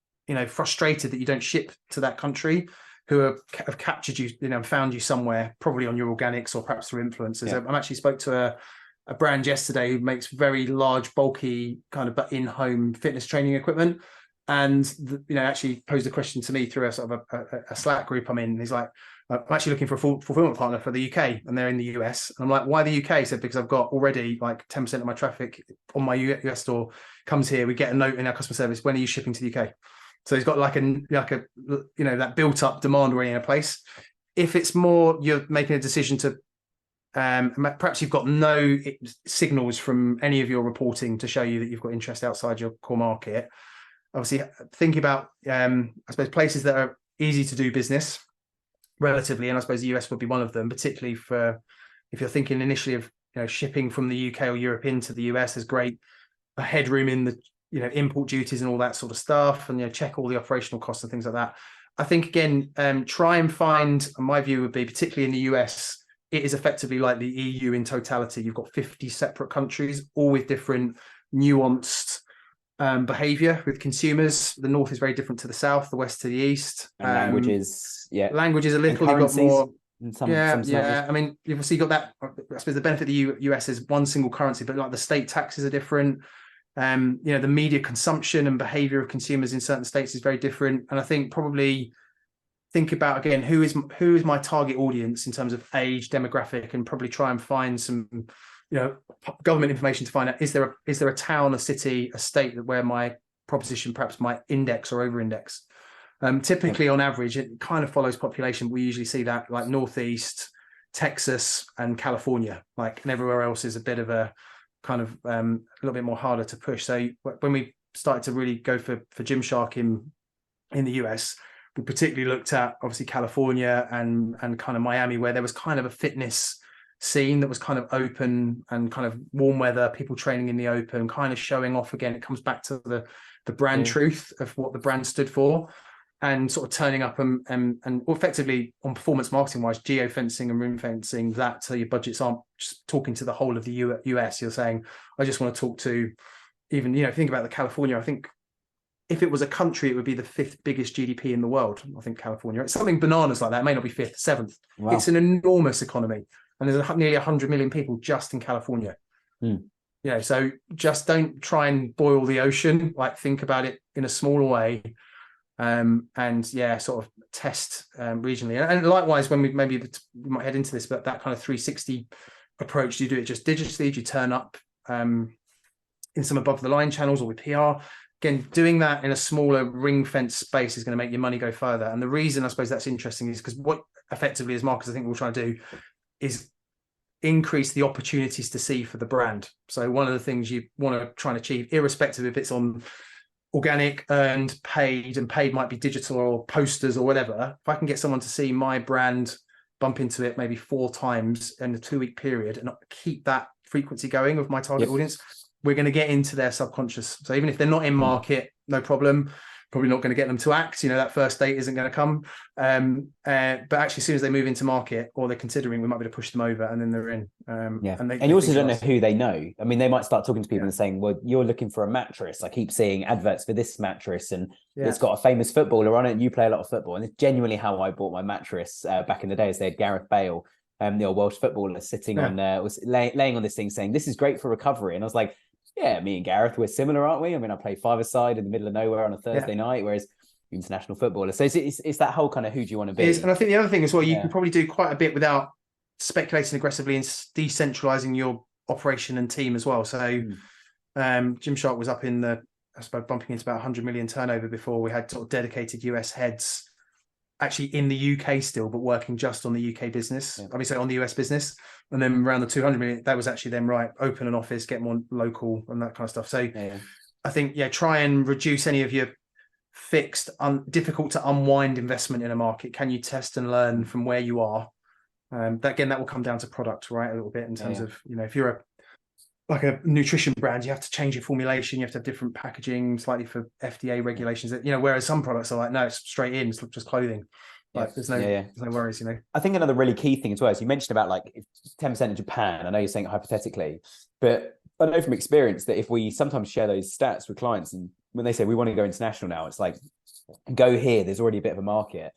frustrated that you don't ship to that country, who have captured you, found you somewhere, probably on your organics or perhaps through influencers. I actually spoke to a brand yesterday who makes very large, bulky kind of in-home fitness training equipment, and actually posed a question to me through a sort of a Slack group I'm in. He's like, I'm actually looking for a fulfillment partner for the UK, and they're in the US. And I'm like, why the UK? He said, because I've got already like 10% of my traffic on my US store comes here. We get a note in our customer service, when are you shipping to the UK? So he's got like a that built up demand already in a place. If it's more, you're making a decision to perhaps you've got no signals from any of your reporting to show you that you've got interest outside your core market. Obviously, think about I suppose places that are easy to do business relatively, and I suppose the US would be one of them, particularly for if you're thinking initially of shipping from the UK or Europe into the US. There's great headroom in the import duties and all that sort of stuff, and check all the operational costs and things like that. I think again, try and find, my view would be, particularly in the US, it is effectively like the EU in totality. You've got 50 separate countries, all with different nuanced behavior with consumers. The north is very different to the south, the west to the east. And languages, languages a little. You've got more. Some I mean, you've obviously got that. I suppose the benefit of the US is one single currency, but like the state taxes are different. The media consumption and behavior of consumers in certain states is very different. And I think probably think about, again, who is my target audience in terms of age, demographic, and probably try and find some, government information to find out, is there a town, a city, a state where my proposition perhaps might index or over index. Typically on average, it kind of follows population. We usually see that like Northeast, Texas and California, and everywhere else is a bit of a kind of a little bit more harder to push. So when we started to really go for Gymshark in the US, we particularly looked at obviously California and kind of Miami, where there was kind of a fitness scene that was kind of open and kind of warm weather, people training in the open, kind of showing off again. It comes back to the brand truth of what the brand stood for, and sort of turning up and effectively on performance marketing wise, geofencing and ring fencing that, so your budgets aren't just talking to the whole of the US. You're saying, I just want to talk to, even, if you think about the California, I think if it was a country, it would be the 5th biggest GDP in the world. I think California, it's something bananas like that. It may not be 5th, 7th. Wow. It's an enormous economy. And there's nearly 100 million people just in California. So just don't try and boil the ocean, like think about it in a smaller way. And sort of test regionally. And likewise, when we might head into this, but that kind of 360 approach, do you do it just digitally? Do you turn up in some above the line channels or with PR? Again, doing that in a smaller ring fence space is going to make your money go further. And the reason I suppose that's interesting is because what effectively as marketers, I think we're trying to do is increase the opportunities to see for the brand. So one of the things you want to try and achieve, irrespective if it's on organic, earned, paid, and paid might be digital or posters or whatever, if I can get someone to see my brand, bump into it maybe 4 times in a 2-week period and keep that frequency going with my target audience, we're going to get into their subconscious. So even if they're not in market, no problem. Probably not going to get them to act. That first date isn't going to come. But actually, as soon as they move into market or they're considering, we might be able to push them over, and then they're in. And you also don't know who they know. I mean, they might start talking to people and saying, well, you're looking for a mattress. I keep seeing adverts for this mattress, and it's got a famous footballer on it. And you play a lot of football. And it's genuinely how I bought my mattress back in the day. Is they had Gareth Bale, the old Welsh footballer, sitting on, was laying on this thing saying, this is great for recovery. And I was like, yeah, me and Gareth, we're similar, aren't we? I mean, I play 5-a-side in the middle of nowhere on a Thursday night, whereas international footballer. So it's that whole kind of who do you want to be? And I think the other thing as well, you can probably do quite a bit without speculating aggressively and decentralizing your operation and team as well. So Gymshark was up in I suppose, bumping into about 100 million turnover before we had sort of dedicated US heads actually in the UK still, but working just on the UK business. I mean, so on the US business. And then around the 200 million, that was actually them, open an office, get more local and that kind of stuff. So I think, try and reduce any of your fixed, difficult to unwind investment in a market. Can you test and learn from where you are? That will come down to product, right? A little bit in terms of, if you're a nutrition brand, you have to change your formulation, you have to have different packaging, slightly for FDA regulations. Whereas some products are like, no, it's straight in, it's just clothing. There's no worries, I think another really key thing as well is you mentioned about 10% in Japan. I know you're saying hypothetically, but I know from experience that if we sometimes share those stats with clients, and when they say we want to go international now, it's like, go here, there's already a bit of a market.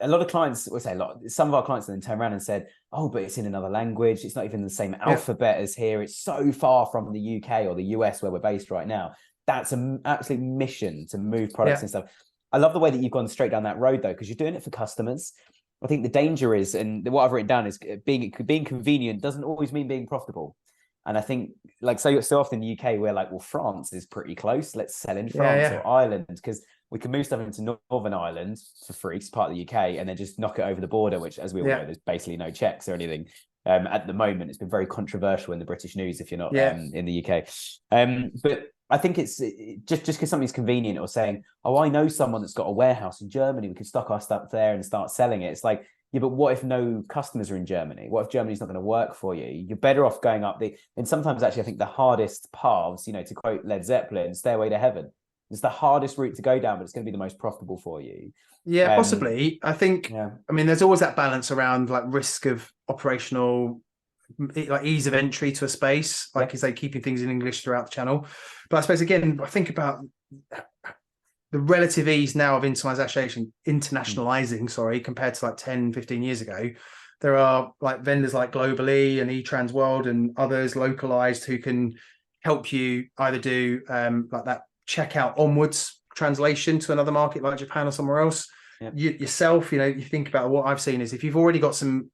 A lot of clients will say some of our clients then turn around and said, oh, but it's in another language. It's not even the same alphabet as here. It's so far from the UK or the US where we're based right now. That's an absolute mission to move products and stuff. I love the way that you've gone straight down that road though, because you're doing it for customers. I think the danger is, and what I've written down is being convenient doesn't always mean being profitable. And I think so often in the UK, we're like, well, France is pretty close. Let's sell in France or Ireland, because we can move stuff into Northern Ireland for free, it's part of the UK, and then just knock it over the border, which, as we all know, there's basically no checks or anything. At the moment, it's been very controversial in the British news if you're not in the UK. But I think it's just because something's convenient, or saying, oh, I know someone that's got a warehouse in Germany, we can stock our stuff there and start selling it. It's like, yeah, but what if no customers are in Germany? What if Germany's not going to work for you? You're better off going up and sometimes actually I think the hardest paths, to quote Led Zeppelin, Stairway to Heaven. It's the hardest route to go down, but it's going to be the most profitable for you. Yeah, possibly. I think, I mean, there's always that balance around risk of operational, ease of entry to a space, is keeping things in English throughout the channel. But I suppose, again, I think about the relative ease now of internationalizing, compared to 10, 15 years ago. There are vendors like Globally and eTransWorld and others localized who can help you either do that checkout onwards translation to another market like Japan or somewhere else. Yourself, you think about what I've seen is if you've already got some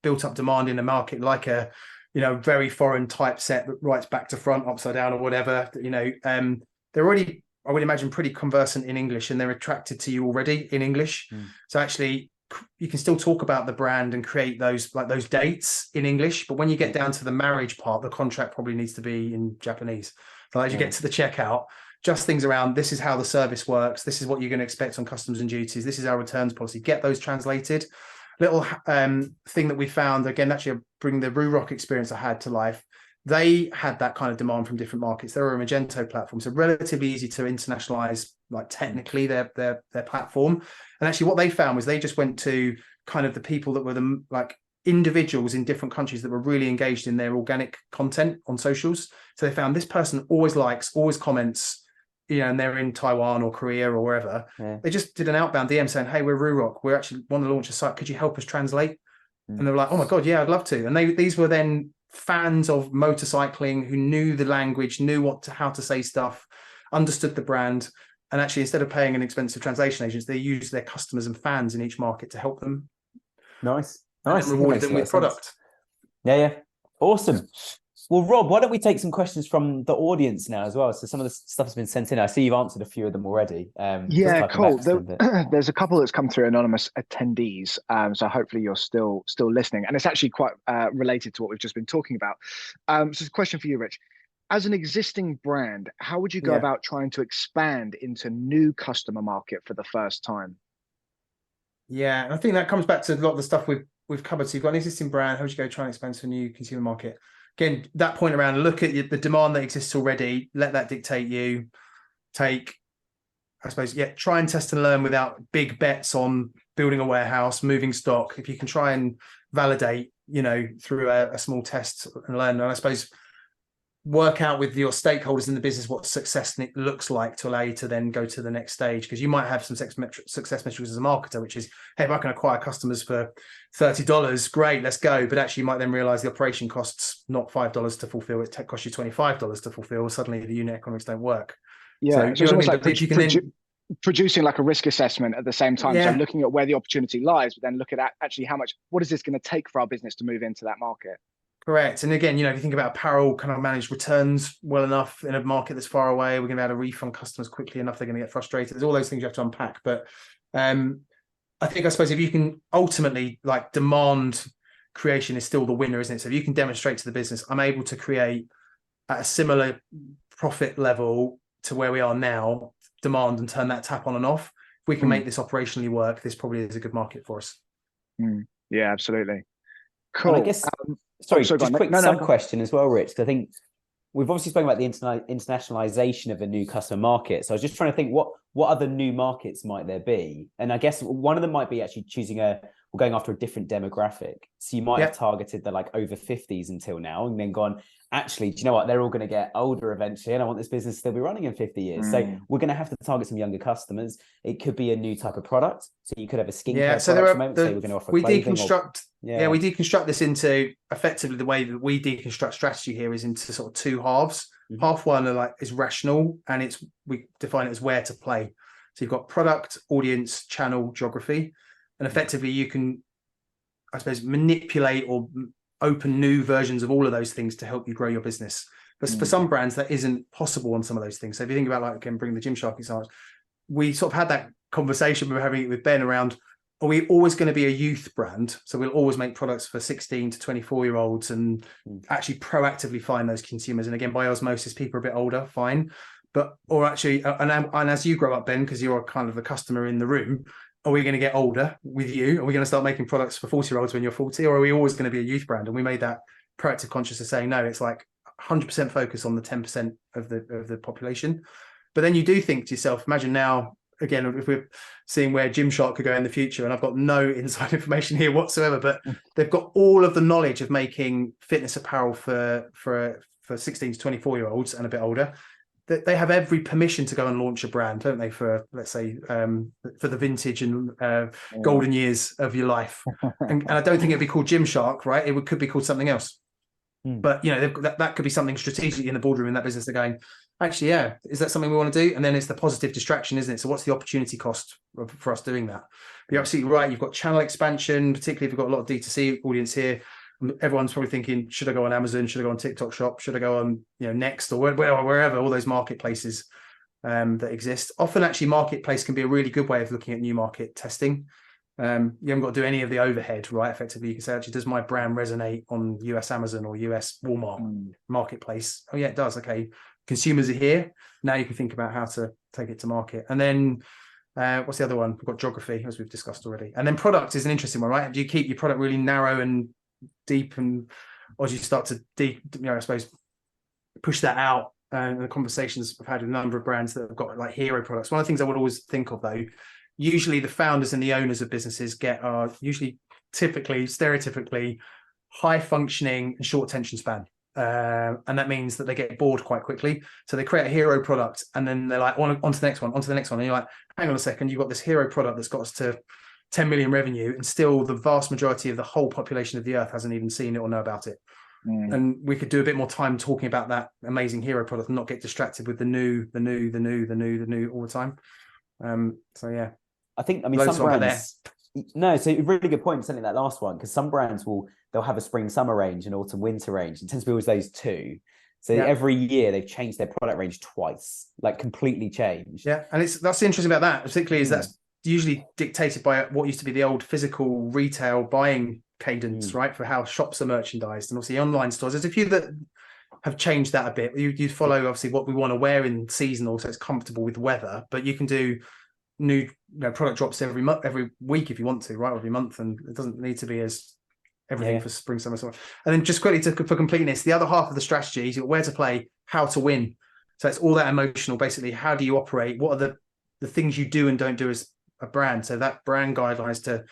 built up demand in a market like a very foreign typeset that writes back to front, upside down or whatever, they're already, I would imagine, pretty conversant in English, and they're attracted to you already in English. So actually you can still talk about the brand and create those dates in English, but when you get down to the marriage part, the contract probably needs to be in Japanese. like as you get to the checkout, just things around, this is how the service works, this is what you're going to expect on customs and duties, this is our returns policy, get those translated. Little thing that we found, again, actually bring the Rurock experience I had to life. They had that kind of demand from different markets. They were a Magento platform, so relatively easy to internationalize, like technically their platform. And actually what they found was they just went to kind of the people that were the like individuals in different countries that were really engaged in their organic content on socials. So they found this person always likes, always comments, you know, and they're in Taiwan or Korea or wherever. They just did an outbound DM saying, hey, we're Rurock, we're actually want to launch a site, could you help us translate? And they were like, oh my God, yeah, I'd love to. And these were then fans of motorcycling who knew the language, knew how to say stuff, understood the brand. And actually, instead of paying an expensive translation agent, they used their customers and fans in each market to help them. Nice. And reward them with product. Yeah. Awesome. Well, Rob, why don't we take some questions from the audience now as well? So some of the stuff has been sent in. I see you've answered a few of them already. Yeah, cool. There's a couple that's come through anonymous attendees. So hopefully you're still listening. And it's actually quite related to what we've just been talking about. So it's a question for you, Rich. As an existing brand, how would you go about trying to expand into new customer market for the first time? Yeah, and I think that comes back to a lot of the stuff we've covered. So you've got an existing brand. How would you go try and expand to a new consumer market? Again, that point around, look at the demand that exists already. Let that dictate you. Take, I suppose, try and test and learn without big bets on building a warehouse, moving stock. If you can try and validate, you know, through a small test and learn, and I suppose work out with your stakeholders in the business what success looks like to allow you to then go to the next stage. Because you might have some success metrics as a marketer, which is, hey, if I can acquire customers for $30, great, let's go. But actually you might then realize the operation costs not $5 to fulfill, it costs you $25 to fulfill. Suddenly the unit economics don't work. Yeah, so it's almost like producing like a risk assessment at the same time. So looking at where the opportunity lies, but then look at actually what is this going to take for our business to move into that market? Correct. And again, you know, if you think about apparel, can I manage returns well enough in a market that's far away? We're going to be able to refund customers quickly enough, they're going to get frustrated. There's all those things you have to unpack. But I suppose if you can ultimately, like, demand creation is still the winner, isn't it? So if you can demonstrate to the business, I'm able to create at a similar profit level to where we are now, demand, and turn that tap on and off. If we can make this operationally work, this probably is a good market for us. Yeah, absolutely. Cool. And I guess, just quick sub-question as well, Rich, because I think we've obviously spoken about the internationalization of a new customer market. So I was just trying to think what other new markets might there be? And I guess one of them might be actually going after a different demographic. So you might have targeted the like over 50s until now and then gone, actually, do you know what? They're all going to get older eventually, and I want this business to still be running in 50 years. So we're going to have to target some younger customers. It could be a new type of product. So you could have a skincare product. So we're going to offer we deconstruct this into effectively the way that we deconstruct strategy here is into sort of two halves. Half one is rational, and we define it as where to play. So you've got product, audience, channel, geography, and effectively you can, I suppose, manipulate or open new versions of all of those things to help you grow your business. But for some brands, that isn't possible on some of those things. So if you think about, like, again, bring the Gymshark example, we sort of had that conversation we were having with Ben around, are we always going to be a youth brand? So we'll always make products for 16 to 24-year-olds and actually proactively find those consumers. And again, by osmosis, people are a bit older, fine. But, or actually, and as you grow up, Ben, because you're kind of the customer in the room, are we going to get older with you? Are we going to start making products for 40-year-olds when you're 40? Or are we always going to be a youth brand? And we made that proactive conscious of saying, no, it's like 100% focus on the 10% of the population. But then you do think to yourself, imagine now, again, if we're seeing where Gymshark could go in the future, and I've got no inside information here whatsoever, but they've got all of the knowledge of making fitness apparel for 16 to 24-year-olds and a bit older. They have every permission to go and launch a brand, don't they? For, let's say, for the vintage and golden years of your life. And I don't think it'd be called Gymshark, right? It could be called something else. But, you know, that could be something strategically in the boardroom in that business. They're going, actually, yeah, is that something we want to do? And then it's the positive distraction, isn't it? So what's the opportunity cost for us doing that? But you're absolutely right. You've got channel expansion, particularly if you've got a lot of D2C audience here. Everyone's probably thinking, should I go on Amazon? Should I go on TikTok Shop? Should I go on, Next or wherever, all those marketplaces that exist. Often actually marketplace can be a really good way of looking at new market testing. You haven't got to do any of the overhead, right? Effectively, you can say, actually, does my brand resonate on US Amazon or US Walmart marketplace? Oh yeah, it does. Okay. consumers are here. Now you can think about how to take it to market. And then what's the other one? We've got geography, as we've discussed already. And then product is an interesting one, right? Do you keep your product really narrow and deep, or do you start to I suppose push that out? And the conversations I've had with a number of brands that have got like hero products. One of the things I would always think of, though, usually the founders and the owners of businesses are usually stereotypically high functioning and short attention span. And that means that they get bored quite quickly. So they create a hero product and then they're like, on to the next one, on to the next one. And you're like, hang on a second, you've got this hero product that's got us to 10 million revenue, and still the vast majority of the whole population of the earth hasn't even seen it or know about it. And we could do a bit more time talking about that amazing hero product and not get distracted with the new all the time. So yeah. I mean, some brands. No, so a really good point, something that last one, because some brands they'll have a spring summer range and autumn winter range. It tends to be always those two. So every year they've changed their product range twice, like completely changed. Yeah, and that's interesting about that, particularly is that's usually dictated by what used to be the old physical retail buying cadence, right, for how shops are merchandised, and obviously online stores. There's a few that have changed that a bit. You follow obviously what we want to wear in seasonal, so it's comfortable with weather, but you can do new product drops every week if you want to, right, or every month, and it doesn't need to be as everything for spring, summer. And then just quickly for completeness, the other half of the strategy is where to play, how to win. So it's all that emotional, basically. How do you operate? What are the things you do and don't do as a brand? So that brand guidelines to,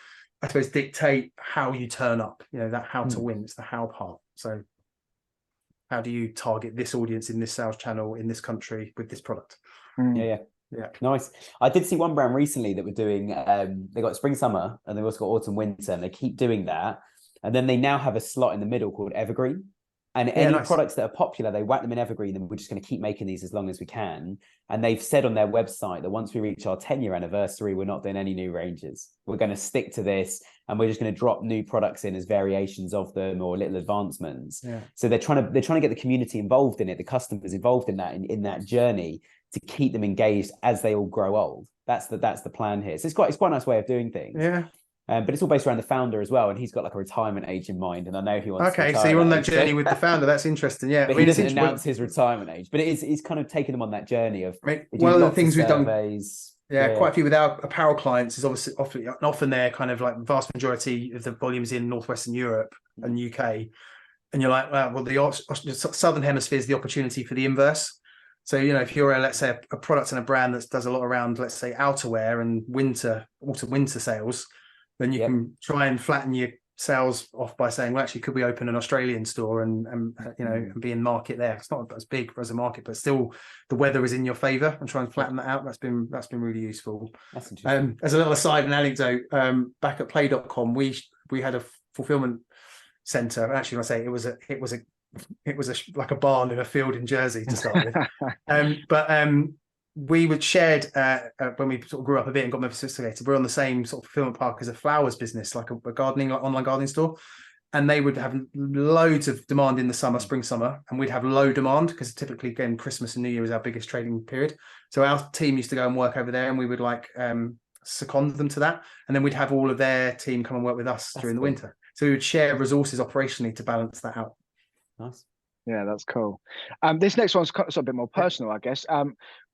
I suppose, dictate how you turn up, that how to win. It's the how part. So how do you target this audience in this sales channel in this country with this product? Yeah, nice. I did see one brand recently that were doing they got spring summer and they've also got autumn winter, and they keep doing that, and then they now have a slot in the middle called evergreen, and any products that are popular, they whack them in evergreen, and we're just going to keep making these as long as we can. And they've said on their website that once we reach our 10-year anniversary, we're not doing any new ranges. We're going to stick to this, and we're just going to drop new products in as variations of them or little advancements. So they're trying to get the community involved in it, the customers involved in that in that journey, to keep them engaged as they all grow old. That's the plan here. So it's quite a nice way of doing things. But it's all based around the founder as well, and he's got like a retirement age in mind, and I know he wants to retire. So you're on that journey with the founder. That's interesting. But he doesn't announce his retirement age, but it's kind of taking them on that journey of one of the things we've done. Quite a few with our apparel clients is obviously often they're kind of like vast majority of the volumes in Northwestern Europe and UK, and you're like, well, the Southern Hemisphere is the opportunity for the inverse. So, if you're, let's say, a product and a brand that does a lot around, let's say, outerwear and autumn winter sales, then you can try and flatten your sales off by saying, well, actually, could we open an Australian store and and be in market there? It's not as big as a market, but still the weather is in your favor, and try and flatten that out. That's been really useful. That's interesting. As a little aside, an anecdote, back at play.com, we had a fulfillment center. Actually, when I say it was like a barn in a field in Jersey to start with. But we would shared when we sort of grew up a bit and got more sophisticated. We're on the same sort of fulfillment park as a flowers business, like a gardening, like online gardening store. And they would have loads of demand in the summer, spring, summer, and we'd have low demand because typically, again, Christmas and New Year is our biggest trading period. So our team used to go and work over there, and we would second them to that, and then we'd have all of their team come and work with us during the winter. So we would share resources operationally to balance that out. Nice. Yeah, that's cool. This next one's a bit more personal, I guess.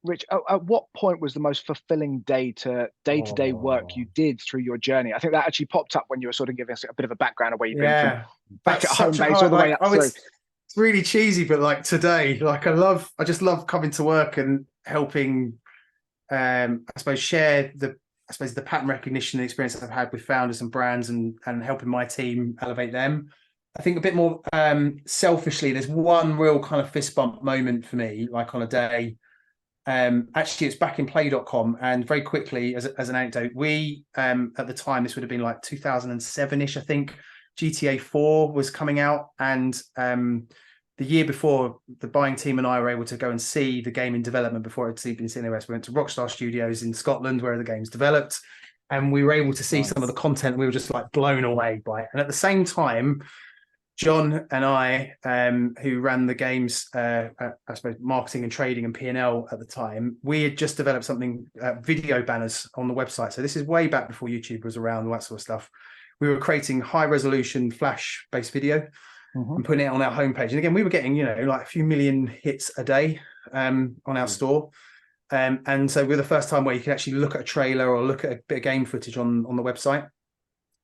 Rich, at what point was the most fulfilling day-to-day work you did through your journey? I think that actually popped up when you were sort of giving us a bit of a background of where you've been from back at Homebase all the way up through. It's really cheesy, but like today, like I just love coming to work and helping, I suppose, share the pattern recognition and experience that I've had with founders and brands, and helping my team elevate them. I think a bit more selfishly, there's one real kind of fist bump moment for me, like on a day. Actually, it's back in play.com, and very quickly, as an anecdote, we at the time, this would have been like 2007-ish, I think, GTA 4 was coming out, and the year before, the buying team and I were able to go and see the game in development before it had been seen anywhere. So we went to Rockstar Studios in Scotland, where the game's developed, and we were able to see some of the content. We were just like blown away by it. And at the same time, John and I, who ran the game's, I suppose, marketing and trading and P&L at the time, we had just developed something, video banners on the website. So this is way back before YouTube was around, all that sort of stuff. We were creating high resolution flash-based video and putting it on our homepage. And again, we were getting, like a few million hits a day. on our store. And so we're the first time where you can actually look at a trailer or look at a bit of game footage on the website.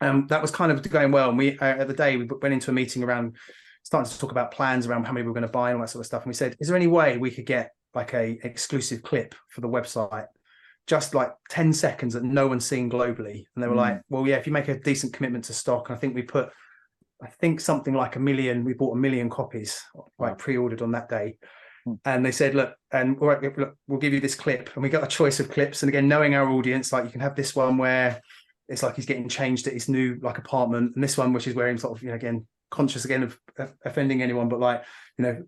That was kind of going well. And we at the day, we went into a meeting around starting to talk about plans around how many we were going to buy and all that sort of stuff. And we said, is there any way we could get like a exclusive clip for the website, just like 10 seconds that no one's seen globally? And they were like, well, yeah, if you make a decent commitment to stock. And I think we put, something like 1 million, we bought 1 million copies like pre-ordered on that day. And they said, look, we'll give you this clip. And we got a choice of clips. And again, knowing our audience, like you can have this one where it's like he's getting changed at his new like apartment, and this one, which is where he's sort of, again, conscious again of offending anyone, but like,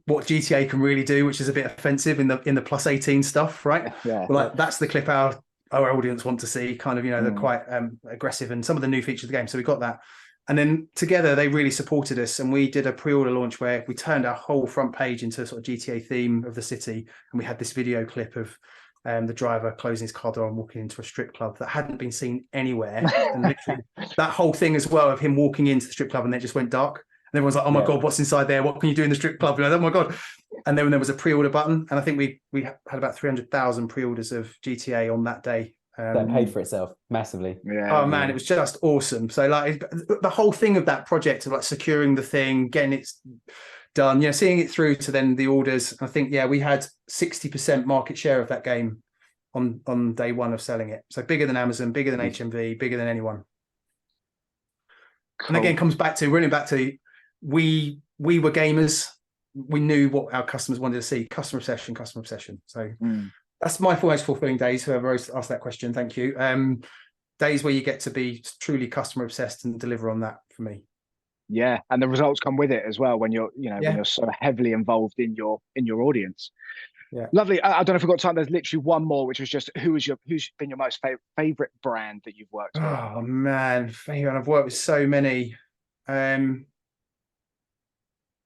what GTA can really do, which is a bit offensive in the plus 18 stuff, right? Yeah. Well, like that's the clip our audience want to see, kind of, they're quite aggressive and some of the new features of the game. So we got that. And then together they really supported us, and we did a pre-order launch where we turned our whole front page into a sort of GTA theme of the city, and we had this video clip of the driver closing his car door and walking into a strip club that hadn't been seen anywhere. And literally that whole thing as well of him walking into the strip club and then it just went dark. And everyone's like, oh my God, what's inside there? What can you do in the strip club? You're like, oh my God. And then there was a pre-order button. And I think we had about 300,000 pre-orders of GTA on that day. That paid for itself massively. Oh man, it was just awesome. So like the whole thing of that project of like securing the thing, getting it done, seeing it through to then the orders. I think, we had 60% market share of that game on day one of selling it. So bigger than Amazon, bigger than HMV, bigger than anyone. Cool. And again, comes back to we were gamers. We knew what our customers wanted to see. Customer obsession. So that's my most fulfilling days. Whoever asked that question, thank you. Days where you get to be truly customer obsessed and deliver on that for me. Yeah, and the results come with it as well when you're, when you're so heavily involved in your audience. Yeah, lovely. I don't know if we've got time. There's literally one more, which was just who's been your most favorite brand that you've worked with? Oh man, favorite. I've worked with so many.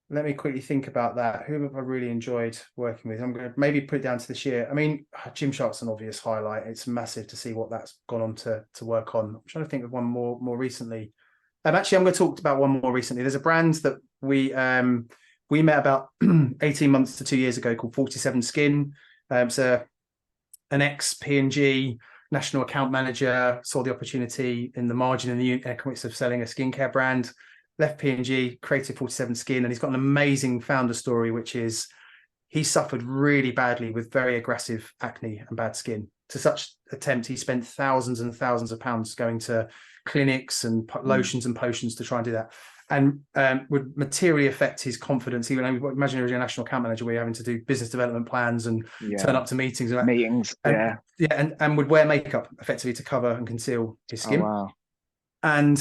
Let me quickly think about that. Who have I really enjoyed working with? I'm going to maybe put it down to this year. I mean, Gymshark's an obvious highlight. It's massive to see what that's gone on to work on. I'm trying to think of one more recently. Actually, I'm going to talk about one more recently. There's a brand that we met about 18 months to 2 years ago called 47 Skin. So an ex-P&G national account manager saw the opportunity in the margin in the economics of selling a skincare brand, left P&G, created 47 Skin, and he's got an amazing founder story, which is he suffered really badly with very aggressive acne and bad skin. To such attempt, he spent thousands and thousands of pounds going to clinics and lotions and potions to try and do that, and would materially affect his confidence. Even imagine you're a national account manager where you're having to do business development plans and turn up to meetings and would wear makeup effectively to cover and conceal his skin. Oh, wow. And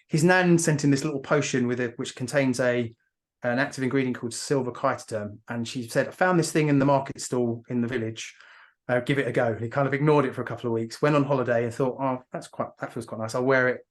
his nan sent him this little potion which contains an active ingredient called silver chitoderm, and she said, I found this thing in the market stall in the village, give it a go. And he kind of ignored it for a couple of weeks, went on holiday and thought, oh, that feels quite nice, I'll wear it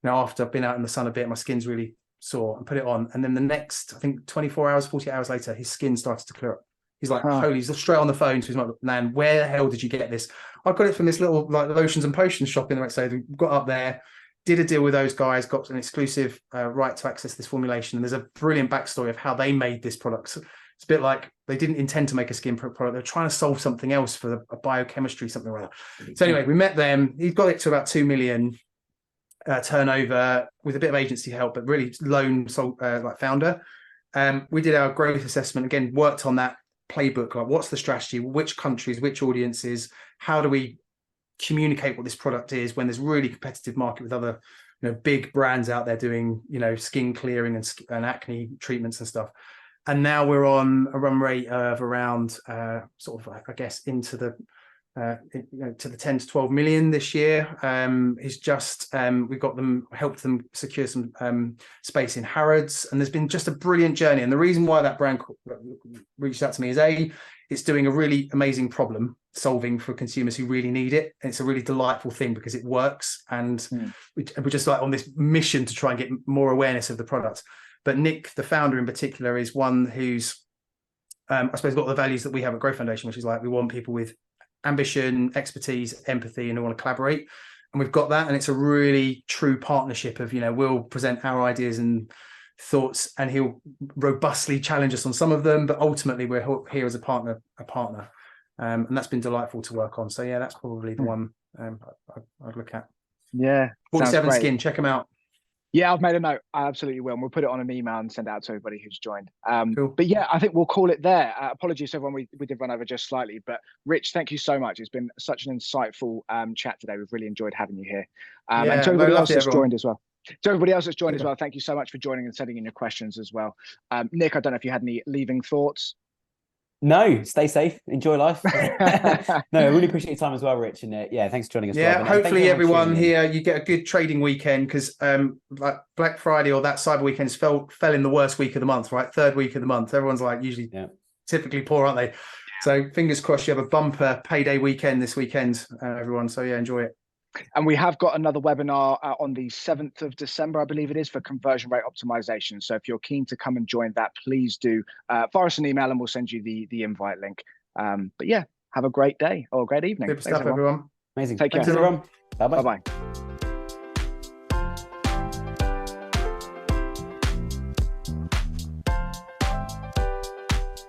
after I've been out in the sun a bit, my skin's really sore, and put it on. And then the next, I think 24 hours, 48 hours later, his skin started to clear up. He's like, holy, he's straight on the phone to his nan, where the hell did you get this? I got it from this little like lotions and potions shop in the right side. We got up there, did a deal with those guys, got an exclusive right to access this formulation. And there's a brilliant backstory of how they made this product. So it's a bit like they didn't intend to make a skin product. They're trying to solve something else for a biochemistry, something like that. So anyway, we met them. He got it to about 2 million turnover with a bit of agency help, but really lone founder. We did our growth assessment, again, worked on that playbook, like what's the strategy, which countries, which audiences, how do we communicate what this product is when there's really competitive market with other big brands out there doing skin clearing and acne treatments and stuff. And now we're on a run rate of around sort of, I guess, into the to the 10 to 12 million this year. He's just we've got them, helped them secure some space in Harrods, and there's been just a brilliant journey. And the reason why that brand reached out to me is it's doing a really amazing problem solving for consumers who really need it, and it's a really delightful thing because it works, and we're just like on this mission to try and get more awareness of the product. But Nick, the founder in particular, is one who's I suppose got the values that we have at Growth Foundation, which is like we want people with ambition, expertise, empathy, and who want to collaborate. And we've got that, and it's a really true partnership of we'll present our ideas and thoughts, and he'll robustly challenge us on some of them, but ultimately we're here as a partner. And that's been delightful to work on. So yeah, that's probably the one I'd look at. Yeah. 47 Skin, check them out. Yeah, I've made a note. I absolutely will. And we'll put it on an email and send it out to everybody who's joined. Cool. But yeah, I think we'll call it there. Apologies to everyone, we did run over just slightly. But Rich, thank you so much. It's been such an insightful chat today. We've really enjoyed having you here. And to everybody else that's joined as well. To everybody else that's joined as well, thank you so much for joining and sending in your questions as well. Nick, I don't know if you had any leaving thoughts. No, stay safe, enjoy life. No, I really appreciate your time as well, Rich. And yeah, thanks for joining us. Yeah, Rob. hopefully everyone here, you get a good trading weekend, because like Black Friday or that Cyber Weekend fell in the worst week of the month, right? Third week of the month. Everyone's like usually typically poor, aren't they? So fingers crossed you have a bumper payday weekend this weekend, everyone. So yeah, enjoy it. And we have got another webinar on the 7th of December, I believe it is, for conversion rate optimization. So if you're keen to come and join that, please do fire us an email and we'll send you the invite link. But yeah, have a great day or a great evening. Super stuff, everyone. Amazing. Take care. Thanks, everyone. Bye-bye. Bye-bye.